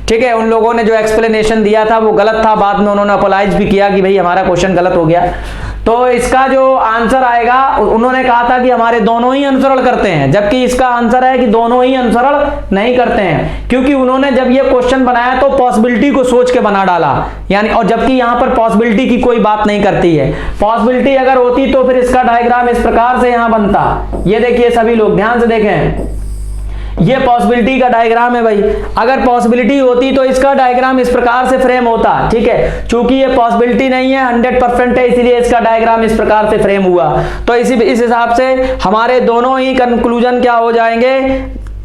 ठीक है। उन लोगों ने जो एक्सप्लेनेशन दिया था वो गलत था, बाद में उन्होंने अपोलाइज भी किया कि भाई हमारा क्वेश्चन गलत हो गया। तो इसका जो आंसर आएगा, उन्होंने कहा था कि हमारे दोनों ही अनुसरण करते हैं, जबकि इसका आंसर है कि दोनों ही अनुसरण नहीं करते हैं, क्योंकि उन्होंने जब ये क्वेश्चन बनाया तो पॉसिबिलिटी को सोच के बना डाला, यानी, और जबकि यहां पर पॉसिबिलिटी की कोई बात नहीं करती है। पॉसिबिलिटी अगर होती तो फिर इसका डायग्राम इस प्रकार से यहां बनता। ये देखिए सभी लोग ध्यान से देखें, ये पॉसिबिलिटी का डायग्राम है भाई। अगर पॉसिबिलिटी होती तो इसका डायग्राम इस प्रकार से फ्रेम होता, ठीक है। चूंकि ये पॉसिबिलिटी नहीं है, 100% है, इसीलिए इसका डायग्राम इस प्रकार से फ्रेम हुआ। तो इस हिसाब से हमारे दोनों ही कंक्लूजन क्या हो जाएंगे,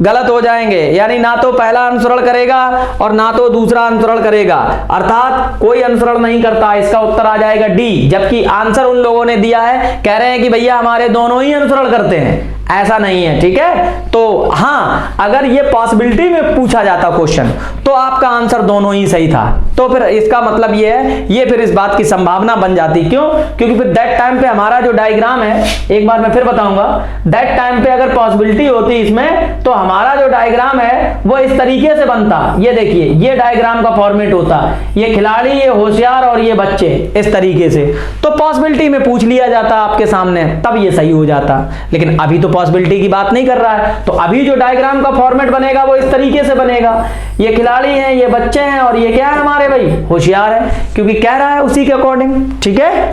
गलत हो जाएंगे, यानी ना तो पहला अनुसरण करेगा और ना तो दूसरा अनुसरण करेगा, अर्थात कोई अनुसरण नहीं करता। इसका उत्तर आ जाएगा डी, जबकि आंसर उन लोगों ने दिया है, कह रहे हैं कि भैया हमारे दोनों ही अनुसरण करते हैं, ऐसा नहीं है, ठीक है। तो हाँ, अगर ये पॉसिबिलिटी में पूछा जाता क्वेश्चन तो आपका आंसर दोनों ही सही था, तो फिर इसका मतलब ये है, ये फिर इस बात की संभावना बन जाती। क्यों? क्योंकि फिर दैट टाइम पे हमारा जो डायग्राम है, एक बार मैं फिर बताऊंगा, दैट टाइम पे अगर पॉसिबिलिटी होती इसमें तो हमारा जो डायग्राम है वो इस तरीके से बनता। ये देखिए ये डायग्राम का फॉर्मेट होता, ये खिलाड़ी, ये होशियार और ये बच्चे, इस तरीके से। तो पॉसिबिलिटी में पूछ लिया जाता आपके सामने, तब ये सही हो जाता। लेकिन अभी तो पॉसिबिलिटी की बात नहीं कर रहा है, तो अभी जो डायग्राम का फॉर्मेट बनेगा वो इस तरीके से बनेगा। ये खिलाड़ी हैं, ये बच्चे हैं, और ये क्या है हमारे भाई, होशियार है, क्योंकि कह रहा है उसी के अकॉर्डिंग, ठीक है।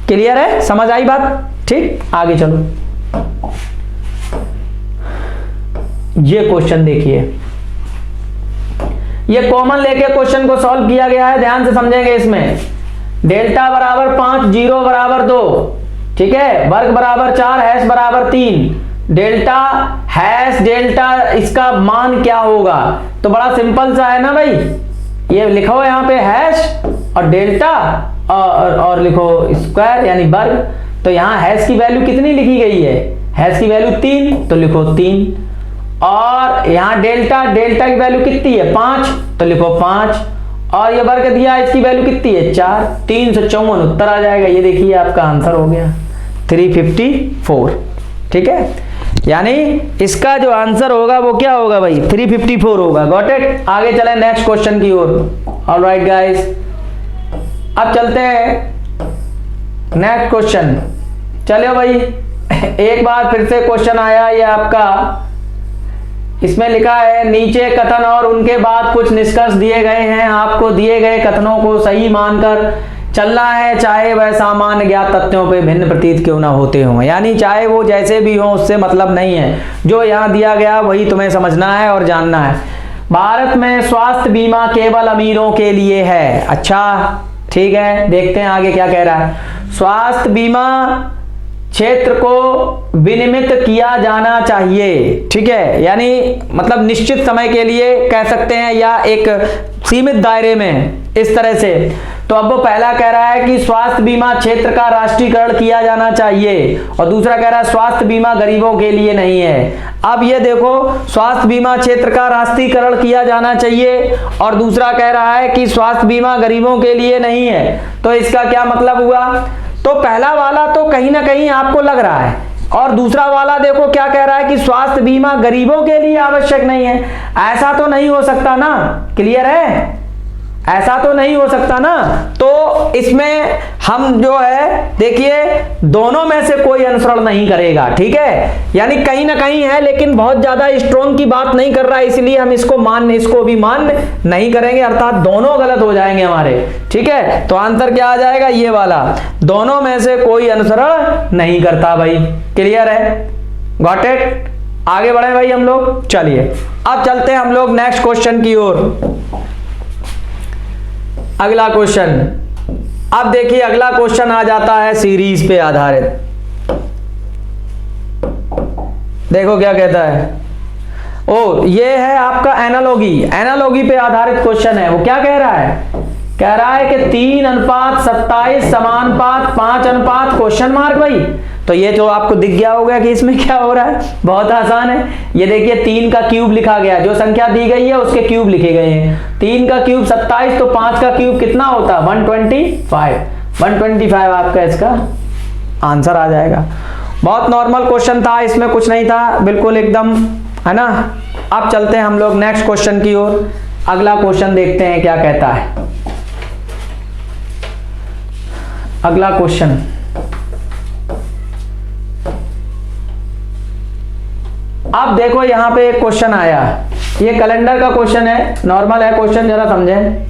क्लियर है, समझ आई बात, ठीक। आगे चलो, ये क्वेश्चन देखिए, ये कॉमन लेके क्वेश्चन को सॉल्व किया गया है, ध्यान से समझेंगे। इसमें डेल्टा बराबर 5, 0 बराबर 2, ठीक है, वर्ग बराबर 4, हैश बराबर 3, डेल्टा हैश डेल्टा, इसका मान क्या होगा? तो बड़ा सिंपल सा है ना भाई, ये लिखो यहां पे हैश और डेल्टा और लिखो स्क्वायर यानी वर्ग। तो यहाँ हैश की वैल्यू कितनी लिखी गई है, हैश की वैल्यू 3, तो लिखो 3। और यहाँ डेल्टा की वैल्यू कितनी है 5, तो लिखो 5। और ये वर्ग दिया इसकी वैल्यू कितनी है 4, 354 उत्तर आ जाएगा। ये देखिए आपका आंसर हो गया 354। ठीक है, यानी इसका जो आंसर होगा वो क्या होगा भाई 354 होगा। Got it. आगे चले नेक्स्ट क्वेश्चन की ओर। ऑलराइट गाइस, अब चलते हैं नेक्स्ट क्वेश्चन। चलो भाई एक बार फिर से क्वेश्चन आया ये आपका, इसमें लिखा है नीचे कथन और उनके बाद कुछ निष्कर्ष दिए गए हैं। आपको दिए गए कथनों को सही मानकर चलना है, चाहे वह सामान्य ज्ञात तथ्यों पे भिन्न प्रतीत क्यों ना होते हों। यानी चाहे वो जैसे भी हो उससे मतलब नहीं है, जो यहाँ दिया गया वही तुम्हें समझना है और जानना है। भारत में स्वास्थ्य बीमा केवल अमीरों के लिए है। अच्छा ठीक है, देखते हैं आगे क्या कह रहा है। स्वास्थ्य बीमा क्षेत्र को विनियमित किया जाना चाहिए। ठीक है, यानी मतलब निश्चित समय के लिए कह सकते हैं या एक सीमित दायरे में, इस तरह से। तो अब वो पहला कह रहा है कि स्वास्थ्य बीमा क्षेत्र का राष्ट्रीयकरण किया जाना चाहिए, और दूसरा कह रहा है स्वास्थ्य बीमा गरीबों के लिए नहीं है। अब ये देखो, स्वास्थ्य बीमा क्षेत्र का राष्ट्रीयकरण किया जाना चाहिए और दूसरा कह रहा है कि स्वास्थ्य बीमा गरीबों के लिए नहीं है। तो इसका क्या मतलब हुआ? तो पहला वाला तो कहीं ना कहीं आपको लग रहा है, और दूसरा वाला देखो क्या कह रहा है कि स्वास्थ्य बीमा गरीबों के लिए आवश्यक नहीं है। ऐसा तो नहीं हो सकता ना, क्लियर है? ऐसा तो नहीं हो सकता ना। तो इसमें हम जो है देखिए दोनों में से कोई अनुसरण नहीं करेगा। ठीक है, यानी कहीं ना कहीं है लेकिन बहुत ज्यादा स्ट्रॉन्ग की बात नहीं कर रहा है, इसलिए हम इसको भी मान्य नहीं करेंगे, अर्थात दोनों गलत हो जाएंगे हमारे। ठीक है, तो आंसर क्या आ जाएगा? ये वाला, दोनों में से कोई अनुसरण नहीं करता भाई। क्लियर है? Got it. आगे बढ़े भाई हम लोग। चलिए अब चलते हैं हम लोग नेक्स्ट क्वेश्चन की ओर। अगला क्वेश्चन, अब देखिए अगला क्वेश्चन आ जाता है सीरीज पे आधारित। देखो क्या कहता है। ओ ये है आपका एनालॉगी पे आधारित क्वेश्चन है। वो क्या कह रहा है? कह रहा है कि 3:27 समानुपात 5 क्वेश्चन मार्क भाई। तो ये जो आपको दिख गया होगा कि इसमें क्या हो रहा है, बहुत आसान है। ये देखिए 3 का क्यूब लिखा गया, जो संख्या दी गई है उसके क्यूब लिखे गए हैं। 3 का क्यूब 27, तो 5 का क्यूब कितना होता है 125 आपका इसका आंसर आ जाएगा। बहुत नॉर्मल क्वेश्चन था, इसमें कुछ नहीं था, बिल्कुल एकदम, है ना। अब चलते हैं हम लोग नेक्स्ट क्वेश्चन की ओर। अगला क्वेश्चन देखते हैं क्या कहता है। अगला क्वेश्चन, अब देखो यहां पे एक क्वेश्चन आया, ये कैलेंडर का क्वेश्चन है, नॉर्मल है क्वेश्चन, जरा समझें।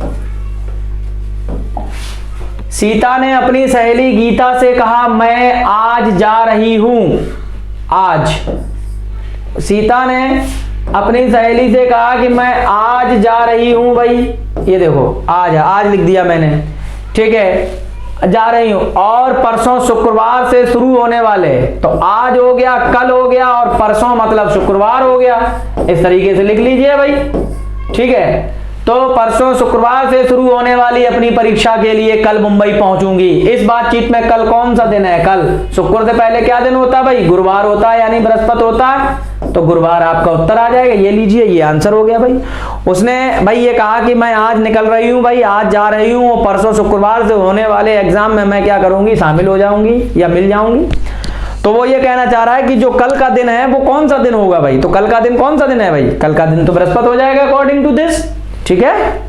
सीता ने अपनी सहेली गीता से कहा मैं आज जा रही हूं। आज सीता ने अपनी सहेली से कहा कि मैं आज जा रही हूं भाई। ये देखो आज लिख दिया मैंने, ठीक है, जा रही हूं। और परसों शुक्रवार से शुरू होने वाले, तो आज हो गया, कल हो गया और परसों मतलब शुक्रवार हो गया। इस तरीके से लिख लीजिए भाई, ठीक है। तो परसों शुक्रवार से शुरू होने वाली अपनी परीक्षा के लिए कल मुंबई पहुंचूंगी। इस बातचीत में कल कौन सा दिन है? कल शुक्र से पहले क्या दिन होता है भाई? गुरुवार होता है, यानी बृहस्पति होता है। तो गुरुवार आपका उत्तर आ जाएगा। ये लीजिए, ये आंसर हो गया भाई। उसने भाई ये कहा कि मैं आज निकल रही हूं भाई, आज जा रही हूं, और परसों शुक्रवार से होने वाले एग्जाम में मैं क्या करूंगी, शामिल हो जाऊंगी या मिल जाऊंगी। तो वो ये कहना चाह रहा है कि जो कल का दिन है वो कौन सा दिन होगा भाई? तो कल का दिन कौन सा दिन है भाई? कल का दिन तो बृहस्पति हो जाएगा अकॉर्डिंग टू दिस। ठीक है,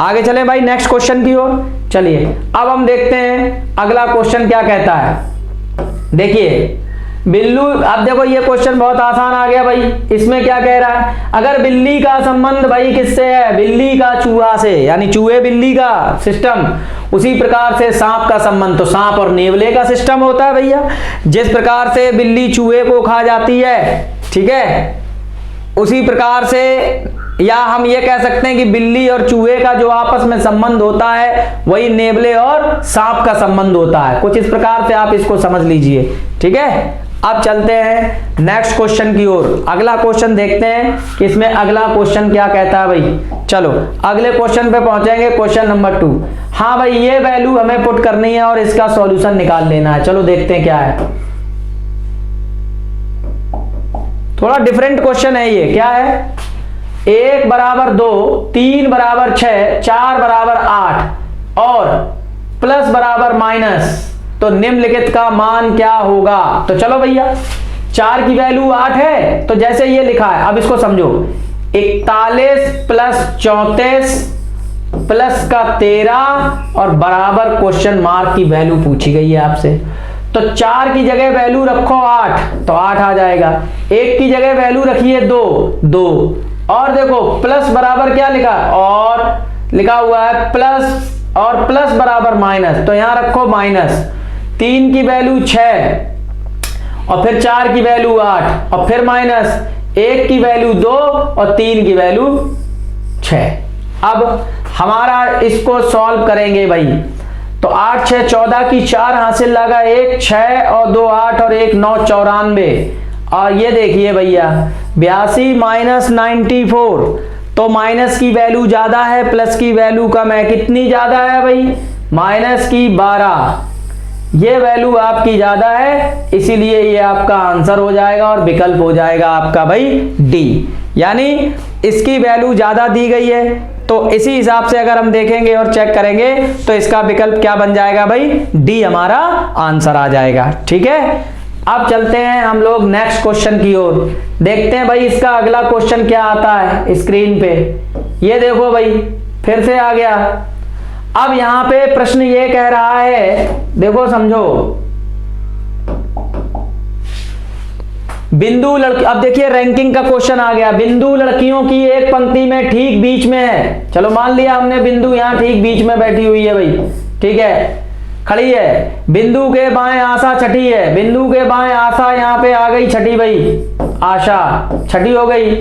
आगे चले भाई नेक्स्ट क्वेश्चन की ओर। चलिए अब हम देखते हैं अगला क्वेश्चन क्या कहता है। देखिए बिल्लू, अब देखो ये क्वेश्चन बहुत आसान आ गया भाई। इसमें क्या कह रहा है? अगर बिल्ली का संबंध भाई किससे है? बिल्ली का चूहा से, यानी चूहे बिल्ली का सिस्टम, उसी प्रकार से सांप का संबंध, तो सांप और नेवले का सिस्टम होता है भैया। जिस प्रकार से बिल्ली चूहे को खा जाती है, ठीक है, उसी प्रकार से, या हम ये कह सकते हैं कि बिल्ली और चूहे का जो आपस में संबंध होता है वही नेवले और सांप का संबंध होता है। कुछ इस प्रकार से आप इसको समझ लीजिए, ठीक है। अब चलते हैं नेक्स्ट क्वेश्चन की ओर। अगला क्वेश्चन देखते हैं कि इसमें अगला क्वेश्चन क्या कहता है भाई। चलो अगले क्वेश्चन पे पहुंचेंगे, क्वेश्चन नंबर 2। हाँ भाई ये वैल्यू हमें पुट करनी है और इसका सॉल्यूशन निकाल लेना है। चलो देखते हैं क्या है। थोड़ा डिफरेंट क्वेश्चन है ये। क्या है? 1 बराबर 2, 3 बराबर 6, 4 बराबर 8 और प्लस बराबर माइनस, तो निम्नलिखित का मान क्या होगा? तो चलो भैया 4 की वैल्यू 8 है, तो जैसे ये लिखा है अब इसको समझो। 41 प्लस 34 प्लस का 13 और बराबर क्वेश्चन मार्क की वैल्यू पूछी गई है आपसे। तो 4 की जगह वैल्यू रखो 8, तो 8 आ जाएगा। 1 की जगह वैल्यू रखिए 2 और देखो प्लस बराबर क्या लिखा है? और लिखा हुआ है प्लस, और प्लस बराबर माइनस, तो यहां रखो माइनस। 3 की वैल्यू 6 और फिर 4 की वैल्यू 8 और फिर माइनस, 1 की वैल्यू 2 और 3 की वैल्यू 6। अब हमारा इसको सॉल्व करेंगे भाई। तो 8 6 14 की 4 हासिल लगा, 1 6 और 2 8 और 1 9 94। और ये देखिए भैया 82 माइनस 94, तो माइनस की वैल्यू ज्यादा है, प्लस की वैल्यू कम है। कितनी ज्यादा है भाई? माइनस की 12। ये वैल्यू आपकी ज्यादा है, इसीलिए ये आपका आंसर हो जाएगा और विकल्प हो जाएगा आपका भाई डी। यानी इसकी वैल्यू ज्यादा दी गई है, तो इसी हिसाब से अगर हम देखेंगे और चेक करेंगे तो इसका विकल्प क्या बन जाएगा भाई? डी हमारा आंसर आ जाएगा। ठीक है, अब चलते हैं हम लोग नेक्स्ट क्वेश्चन की ओर। देखते हैं भाई इसका अगला क्वेश्चन क्या आता है स्क्रीन पे। ये देखो भाई फिर से आ गया। अब यहां पे प्रश्न ये कह रहा है, देखो समझो, बिंदु लड़की, अब देखिए रैंकिंग का क्वेश्चन आ गया। बिंदु लड़कियों की एक पंक्ति में ठीक बीच में है। चलो मान लिया हमने बिंदु यहां ठीक बीच में बैठी हुई है भाई, ठीक है, खड़ी है। बिंदु के बाएं आशा छठी है, बिंदु के बाएं आशा यहां पे आ गई छठी भाई, आशा छठी हो गई,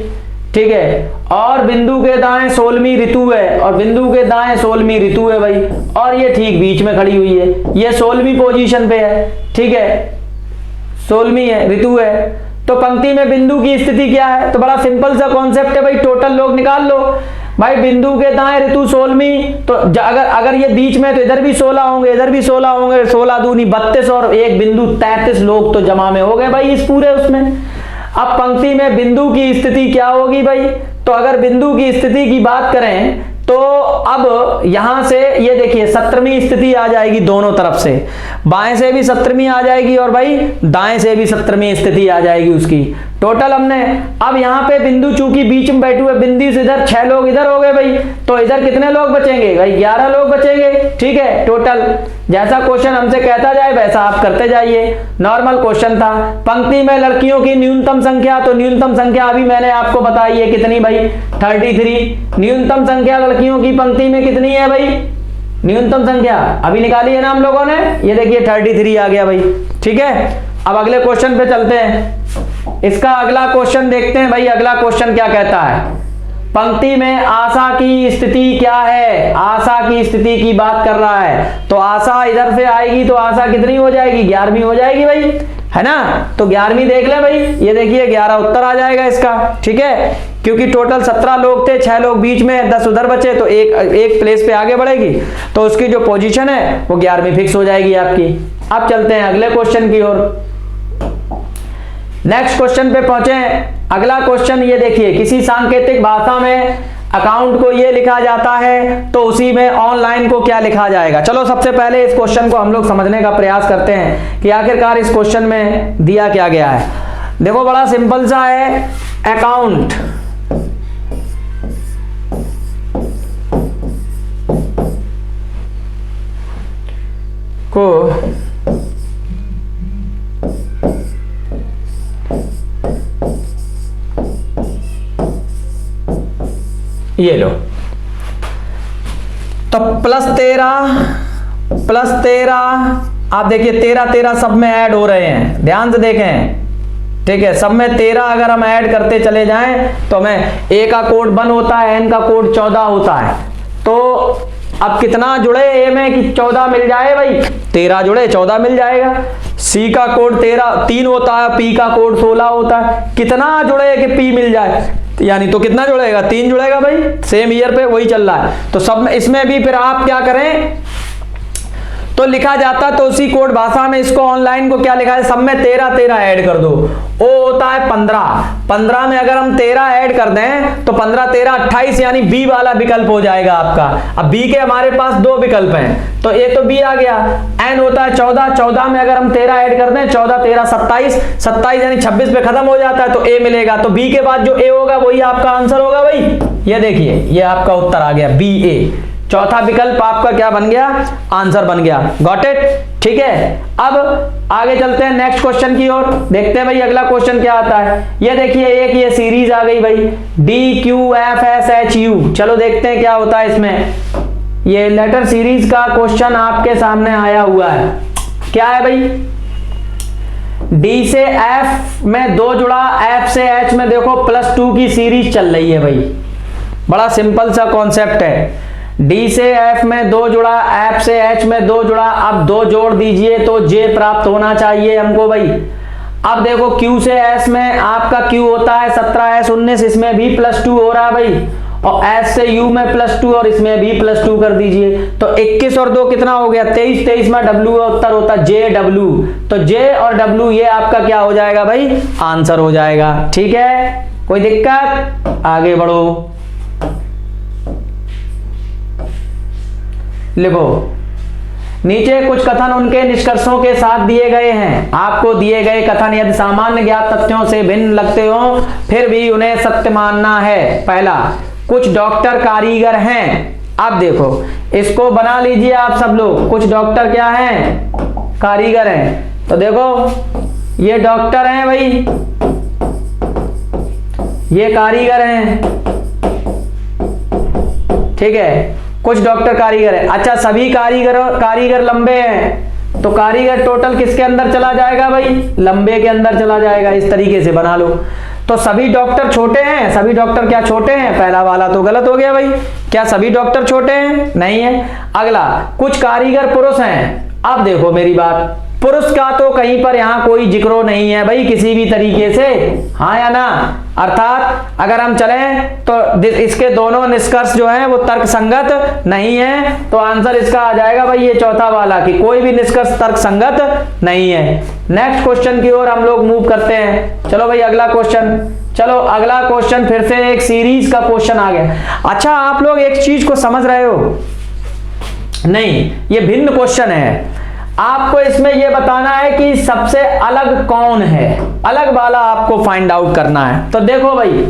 ठीक है। और बिंदु के दाएं 16वीं ऋतु है, और बिंदु के दाएं 16वीं ऋतु है भाई, और ये ठीक बीच में खड़ी हुई है। ये 16वीं पोजीशन पे है, ठीक है, 16वीं है ऋतु है। तो पंक्ति में बिंदु की स्थिति क्या है? तो बड़ा सिंपल सा कॉन्सेप्ट है भाई, टोटल लोग निकाल लो भाई। बिंदु के दाएं ऋतु 16वीं, तो अगर ये बीच में तो इधर भी 16 होंगे, इधर भी 16 होंगे, 16 दूनी 32 और एक बिंदु 33 लोग तो जमा में हो गए भाई इस पूरे उसमें। अब पंक्ति में बिंदु की स्थिति क्या होगी भाई? तो अगर बिंदु की स्थिति की बात करें तो अब यहां से ये देखिए 17वीं स्थिति आ जाएगी दोनों तरफ से, बाएं से भी 17वीं आ जाएगी और भाई दाएं से भी 17वीं स्थिति आ जाएगी उसकी। टोटल हमने अब यहां पे बिंदु चूंकि बीच में बैठे हुए, बिंदु से इधर 6 लोग इधर हो गए भाई, तो इधर कितने लोग बचेंगे भाई? 11 लोग बचेंगे, ठीक है। टोटल जैसा क्वेश्चन हमसे कहता जाए वैसा आप करते जाइए, नॉर्मल क्वेश्चन था। पंक्ति में लड़कियों की न्यूनतम संख्या, तो न्यूनतम संख्या अभी मैंने आपको बताई है कितनी भाई? 33। न्यूनतम संख्या लड़कियों की पंक्ति में कितनी है भाई? न्यूनतम संख्या अभी निकाली है ना हम लोगों ने, ये देखिए 33 आ गया भाई, ठीक है। अब अगले क्वेश्चन पे चलते हैं। इसका अगला क्वेश्चन देखते हैं भाई, अगला क्वेश्चन क्या कहता है। पंक्ति में आशा की स्थिति क्या है? आशा की स्थिति की बात कर रहा है, तो आशा इधर से आएगी तो आशा कितनी हो जाएगी? 11वीं हो जाएगी भाई, है ना। तो 11वीं देख ले भाई, ये देखिए 11 उत्तर आ जाएगा इसका, ठीक है। क्योंकि टोटल 17 लोग थे, 6 लोग बीच में, 10 उधर बचे, तो एक प्लेस पे आगे बढ़ेगी, तो उसकी जो पोजीशन है वो 11वीं फिक्स हो जाएगी आपकी। अब चलते हैं अगले क्वेश्चन की ओर। नेक्स्ट क्वेश्चन पे पहुंचे। अगला क्वेश्चन ये देखिए, किसी सांकेतिक भाषा में अकाउंट को ये लिखा जाता है तो उसी में ऑनलाइन को क्या लिखा जाएगा? चलो सबसे पहले इस क्वेश्चन को हम लोग समझने का प्रयास करते हैं कि आखिरकार इस क्वेश्चन में दिया क्या गया है। देखो बड़ा सिंपल सा है, अकाउंट को ये लो, तो +13 आप देखिए 13 सब में ऐड हो रहे हैं, ध्यान से देखें, ठीक है। सब में 13 अगर हम ऐड करते चले जाएं तो हमें ए का कोड 1 होता है, एन का कोड 14 होता है। तो अब कितना जुड़े ए में कि 14 मिल जाए भाई? 13 जुड़े 14 मिल जाएगा। सी का कोड 3 होता है, पी का कोड 16 होता है। कितना जुड़े कि पी मिल जाए? यानी तो कितना जुड़ेगा, 3 जुड़ेगा भाई, सेम ईयर पे वही चल रहा है। तो सब में इसमें भी फिर आप क्या करें, तो लिखा जाता तो उसी कोड भाषा में इसको ऑनलाइन को क्या लिखा है, सब में 13 ऐड कर दो। ओ होता है 15 में अगर हम 13 ऐड कर दें तो 15 13 28, यानी बी वाला विकल्प हो जाएगा आपका। अब बी के हमारे पास 2 विकल्प हैं, तो ए तो बी आ गया। एन होता है 14 में अगर हम 13 ऐड कर दें, 14 13 27 यानी 26 पे खत्म हो जाता है, तो ए मिलेगा। तो बी के बाद जो ए होगा वही आपका आंसर होगा भाई। ये देखिए, ये आपका उत्तर आ गया बी ए। चौथा विकल्प आपका क्या बन गया, आंसर बन गया। गॉट इट, ठीक है। अब आगे चलते हैं नेक्स्ट क्वेश्चन की ओर, देखते हैं भाई अगला क्वेश्चन क्या आता है। ये देखिए, एक ये सीरीज आ गई भाई, D Q F S H U. चलो देखते हैं क्या होता है इसमें। ये लेटर सीरीज का क्वेश्चन आपके सामने आया हुआ है। क्या है भाई, डी से एफ में 2 जुड़ा, एफ से एच में देखो +2 की सीरीज चल रही है भाई। बड़ा सिंपल सा कॉन्सेप्ट है। डी से एफ में 2 जुड़ा, एफ से एच में 2 जुड़ा, अब 2 जोड़ दीजिए तो जे प्राप्त होना चाहिए हमको भाई। अब देखो क्यू से एस में आपका क्यू होता है 17 एस 19, इसमें भी +2 हो रहा है भाई, और एस से यू में +2 और इसमें भी +2 कर दीजिए। तो 21 और 2 कितना हो गया, 23, 23 में डब्ल्यू उत्तर होता जे डब्ल्यू। तो जे और डब्ल्यू ये आपका क्या हो जाएगा भाई, आंसर हो जाएगा। ठीक है, कोई दिक्कत, आगे बढ़ो। लिखो, नीचे कुछ कथन उनके निष्कर्षों के साथ दिए गए हैं। आपको दिए गए कथन यदि सामान्य ज्ञात तथ्यों से भिन्न लगते हो फिर भी उन्हें सत्य मानना है। पहला, कुछ डॉक्टर कारीगर हैं। अब देखो, इसको बना लीजिए आप सब लोग। कुछ डॉक्टर क्या हैं, कारीगर हैं। तो देखो ये डॉक्टर हैं भाई, ये कारीगर हैं, ठीक है। कुछ डॉक्टर कारीगर है। अच्छा, सभी कारीगर लंबे हैं, तो कारीगर टोटल किसके अंदर चला जाएगा भाई, लंबे के अंदर चला जाएगा। इस तरीके से बना लो। तो सभी डॉक्टर छोटे हैं, सभी डॉक्टर क्या छोटे हैं, पहला वाला तो गलत हो गया भाई। क्या सभी डॉक्टर छोटे हैं, नहीं है। अगला, कुछ कारीगर पुरुष हैं। अब देखो मेरी बात, पुरुष का तो कहीं पर यहां कोई जिक्र नहीं है भाई किसी भी तरीके से, हाँ या ना। अर्थात अगर हम चलें तो इसके दोनों निष्कर्ष जो हैं वो तर्क संगत नहीं है, तो आंसर इसका आ जाएगा भाई ये चौथा वाला, कि कोई भी निष्कर्ष तर्क संगत नहीं है। नेक्स्ट क्वेश्चन की ओर हम लोग मूव करते हैं। चलो भाई अगला क्वेश्चन, चलो अगला क्वेश्चन फिर से एक सीरीज का क्वेश्चन आ गया। अच्छा, आप लोग एक चीज को समझ रहे हो, नहीं ये भिन्न क्वेश्चन है। आपको इसमें यह बताना है कि सबसे अलग कौन है, अलग वाला आपको फाइंड आउट करना है। तो देखो भाई,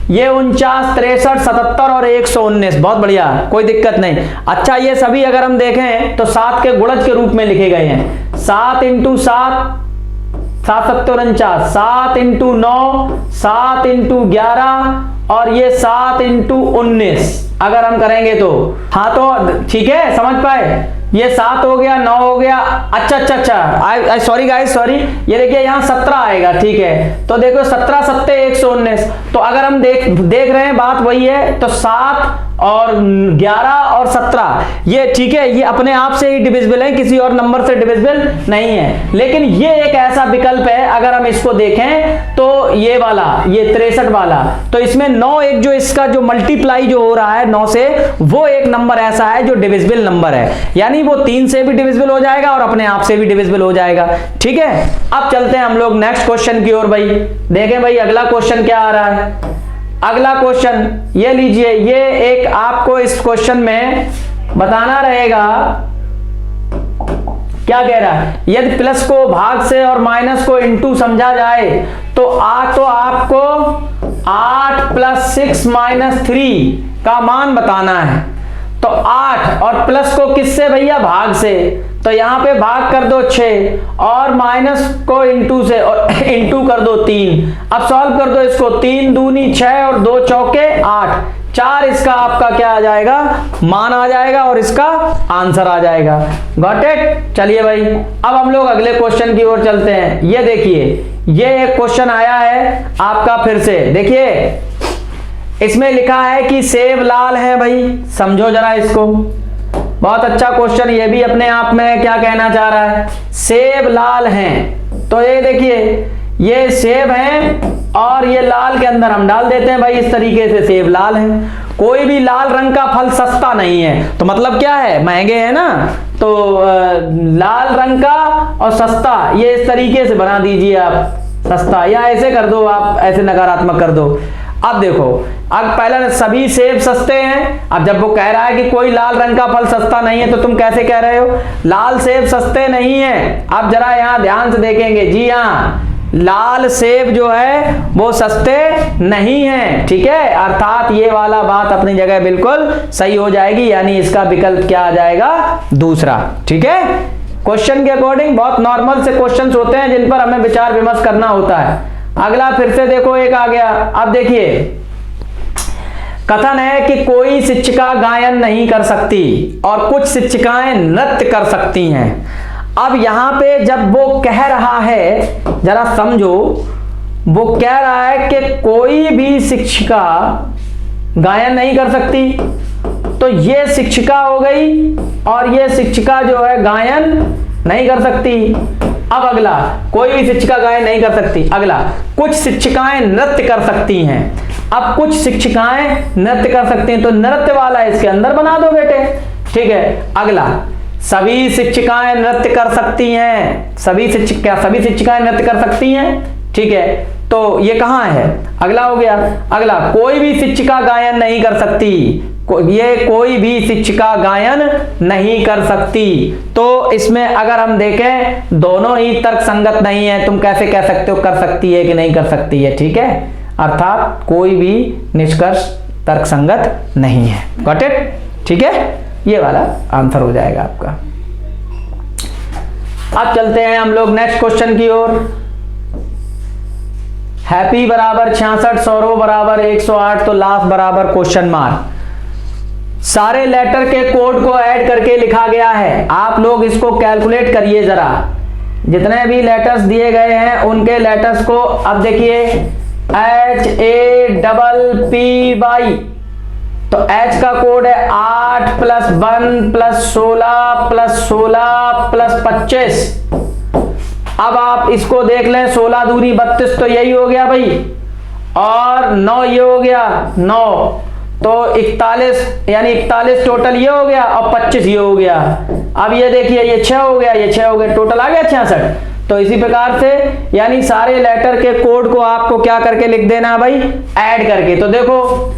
ये 49 63 77 और 119, बहुत बढ़िया, कोई दिक्कत नहीं। अच्छा, ये सभी अगर हम देखें तो 7 के गुणज के रूप में लिखे गए हैं। 7 × 7 7 7 49, 7 × 9 7 × 11 और ये 7 × 19 अगर हम करेंगे तो, हाँ तो ठीक है, समझ पाए। ये 7 हो गया, 9 हो गया। अच्छा, सॉरी गाइस, सॉरी, ये देखिए यहाँ 17 आएगा, ठीक है। तो देखो 17 7 119, तो अगर हम देख रहे हैं बात वही है, तो 7 और 11 और 17 ये ठीक है, ये अपने आप से ही डिविजिबल है, किसी और नंबर से डिविजिबल नहीं है। लेकिन ये एक ऐसा विकल्प है, अगर हम इसको देखें तो ये वाला, ये 63 वाला, तो इसमें 9 एक जो इसका जो मल्टीप्लाई जो हो रहा है 9 से, वो एक नंबर ऐसा है जो डिविजिबल नंबर है, यानी वो 3 से भी डिविजिबल हो जाएगा और अपने आप से भी डिविजिबल हो जाएगा। ठीक है, अब चलते हैं हम लोग नेक्स्ट क्वेश्चन की ओर। भाई देखें भाई अगला क्वेश्चन क्या आ रहा है। अगला क्वेश्चन ये लीजिए, ये एक आपको इस क्वेश्चन में बताना रहेगा क्या कह रहा है। यदि प्लस को भाग से और माइनस को इनटू समझा जाए तो आपको 8 + 6 - 3 का मान बताना है। तो 8 और प्लस को किससे भैया, भाग से, तो यहां पे भाग कर दो 6 और माइनस को इनटू से और इनटू कर दो 3। अब सॉल्व कर दो इसको, 3 दूनी 6 और 2 चौके 8, 4 इसका आपका क्या आ जाएगा, मान आ जाएगा और इसका आंसर आ जाएगा। Got it. चलिए भाई अब हम लोग अगले क्वेश्चन की ओर चलते हैं। ये देखिए, ये एक क्वेश्चन आया है आपका, फिर से देखिए इसमें लिखा है कि सेब लाल है। भाई समझो जरा इसको, बहुत अच्छा क्वेश्चन, ये भी अपने आप में क्या कहना चाह रहा है, सेब लाल हैं। तो ये देखिए, ये सेब हैं और ये लाल के अंदर हम डाल देते हैं भाई, इस तरीके से सेब लाल है। कोई भी लाल रंग का फल सस्ता नहीं है, तो मतलब क्या है, महंगे है ना, तो लाल रंग का और सस्ता, ये इस तरीके से बना दीजिए आप सस्ता, या ऐसे कर दो आप, ऐसे नकारात्मक कर दो। अब देखो, अब पहला सभी सेब सस्ते हैं, अब जब वो कह रहा है कि कोई लाल रंग का फल सस्ता नहीं है, तो तुम कैसे कह रहे हो लाल सेब सस्ते नहीं है। अब जरा यहां ध्यान से देखेंगे, जी हाँ, लाल सेब जो है वो सस्ते नहीं है, ठीक है, अर्थात ये वाला बात अपनी जगह बिल्कुल सही हो जाएगी, यानी इसका विकल्प क्या आ जाएगा, दूसरा। ठीक है, क्वेश्चन के अकॉर्डिंग बहुत नॉर्मल से क्वेश्चंस होते हैं जिन पर हमें विचार विमर्श करना होता है। अगला फिर से देखो, एक आ गया, अब देखिए, कथन है कि कोई शिक्षिका गायन नहीं कर सकती और कुछ शिक्षिकाएं नृत्य कर सकती हैं। अब यहां पे जब वो कह रहा है, जरा समझो, वो कह रहा है कि कोई भी शिक्षिका गायन नहीं कर सकती, तो ये शिक्षिका हो गई और ये शिक्षिका जो है गायन नहीं कर सकती। अब अगला, कोई भी शिक्षिका गायन नहीं कर सकती। अगला, कुछ शिक्षिकाएं नृत्य कर सकती हैं। अब कुछ शिक्षिकाएं नृत्य कर सकती हैं, तो नृत्य वाला इसके अंदर बना दो बेटे। ठीक है, अगला, सभी शिक्षिकाएं नृत्य कर सकती हैं। सभी शिक्षिकाएं नृत्य कर सकती हैं। ठीक है, तो ये कहां है, अगला हो गया। अगला, कोई भी शिक्षिका गायन नहीं कर सकती, ये कोई भी शिक्षिका गायन नहीं कर सकती। तो इसमें अगर हम देखें, दोनों ही तर्क संगत नहीं है। तुम कैसे कह सकते हो कर सकती है कि नहीं कर सकती है, ठीक है, अर्थात कोई भी निष्कर्ष तर्क संगत नहीं है। गॉट इट, ठीक है, ये वाला आंसर हो जाएगा आपका। अब चलते हैं हम लोग नेक्स्ट क्वेश्चन की ओर। हैप्पी बराबर 66, सौरव बराबर 108, तो लास्ट बराबर क्वेश्चन मार्क। सारे लेटर के कोड को ऐड करके लिखा गया है। आप लोग इसको कैलकुलेट करिए जरा, जितने भी लेटर्स दिए गए हैं उनके लेटर्स को। अब देखिए, HAPPY, तो H का कोड है 8 + 1 + 16 + 16 + 25। अब आप इसको देख लें, 16 दूनी 32, तो यही हो गया भाई, और 9 ये हो गया 9, तो 41, यानी 41 टोटल ये हो गया, और 25 ये हो गया। अब ये देखिए, ये 6 हो गया, ये 6 हो गया, टोटल आ गया 66। तो इसी प्रकार से, यानी सारे लेटर के कोड को आपको क्या करके लिख देना है भाई, ऐड करके। तो देखो,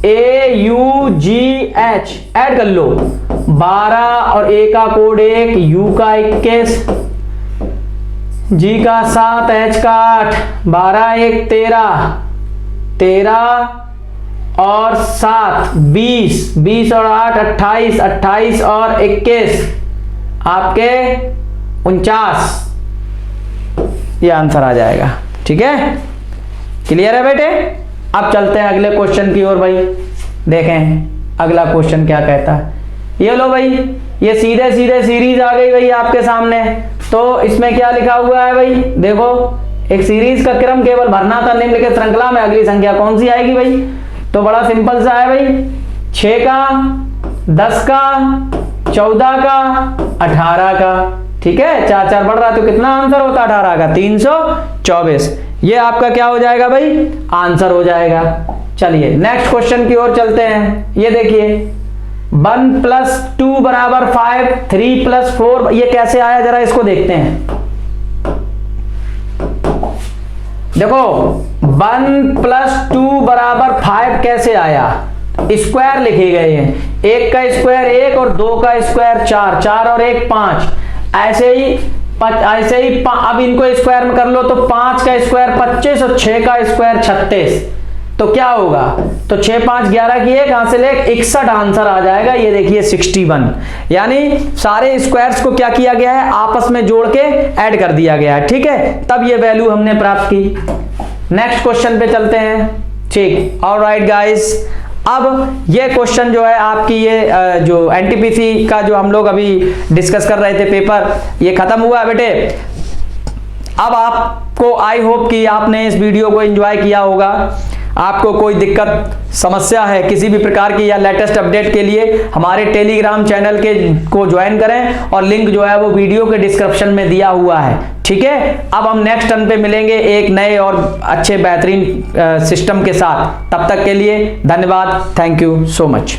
LAUGH ऐड कर लो, 12 और A का कोड 1, U का 21, G का 7, H का 8, 12 1 13 और 7 20, 20 और 8 28, 28 और 21 आपके 49, ये आंसर आ जाएगा। ठीक है, क्लियर है बेटे। अब चलते हैं अगले क्वेश्चन की ओर भाई, देखें अगला क्वेश्चन क्या कहता है। ये लो भाई, ये सीधे सीधे सीरीज आ गई भाई आपके सामने। तो इसमें क्या लिखा हुआ है भाई, देखो, एक सीरीज का क्रम केवल भरना था, निम्नलिखित श्रृंखला में अगली संख्या कौन सी आएगी भाई। तो बड़ा सिंपल सा है भाई, 6 का, 10 का, 14 का, 18 का। ठीक है, 4 4 बढ़ रहा, तो कितना आंसर होता 18 का, 324। ये आपका क्या हो जाएगा भाई, आंसर हो जाएगा। चलिए नेक्स्ट क्वेश्चन की ओर चलते हैं। ये देखिए, 1 + 2 = 5, 3 + 4, ये कैसे आया, जरा इसको देखते हैं। देखो, 1 + 2 = 5 कैसे आया, स्क्वायर लिखे गए हैं, 1 का स्क्वायर 1 और 2 का स्क्वायर 4, 4 और 1 5, ऐसे ही अब इनको स्क्वायर में कर लो, तो 5 का स्क्वायर 25 और 6 का स्क्वायर 36, तो क्या होगा, तो 6 5 11 की 1 हासिल 1, 61 आंसर आ जाएगा। ये देखिए 61, यानी सारे स्क्वायर्स को क्या किया गया है, आपस में जोड़ के ऐड कर दिया गया है। ठीक है, तब ये वैल्यू हमने प्राप्त की। नेक्स्ट क्वेश्चन पे चलते हैं। ठीक, ऑलराइट गाइस, अब ये क्वेश्चन जो है आपकी, ये जो एनटीपीसी का जो हम लोग अभी डिस्कस कर रहे थे पेपर, ये खत्म हुआ है बेटे। अब आपको आई होप कि आपने इस वीडियो को एंजॉय किया होगा। आपको कोई दिक्कत समस्या है किसी भी प्रकार की या लेटेस्ट अपडेट के लिए हमारे टेलीग्राम चैनल को ज्वाइन करें और लिंक जो है वो वीडियो के डिस्क्रिप्शन में दिया हुआ है। ठीक है, अब हम नेक्स्ट टर्न पे मिलेंगे एक नए और अच्छे बेहतरीन सिस्टम के साथ। तब तक के लिए धन्यवाद, थैंक यू सो मच।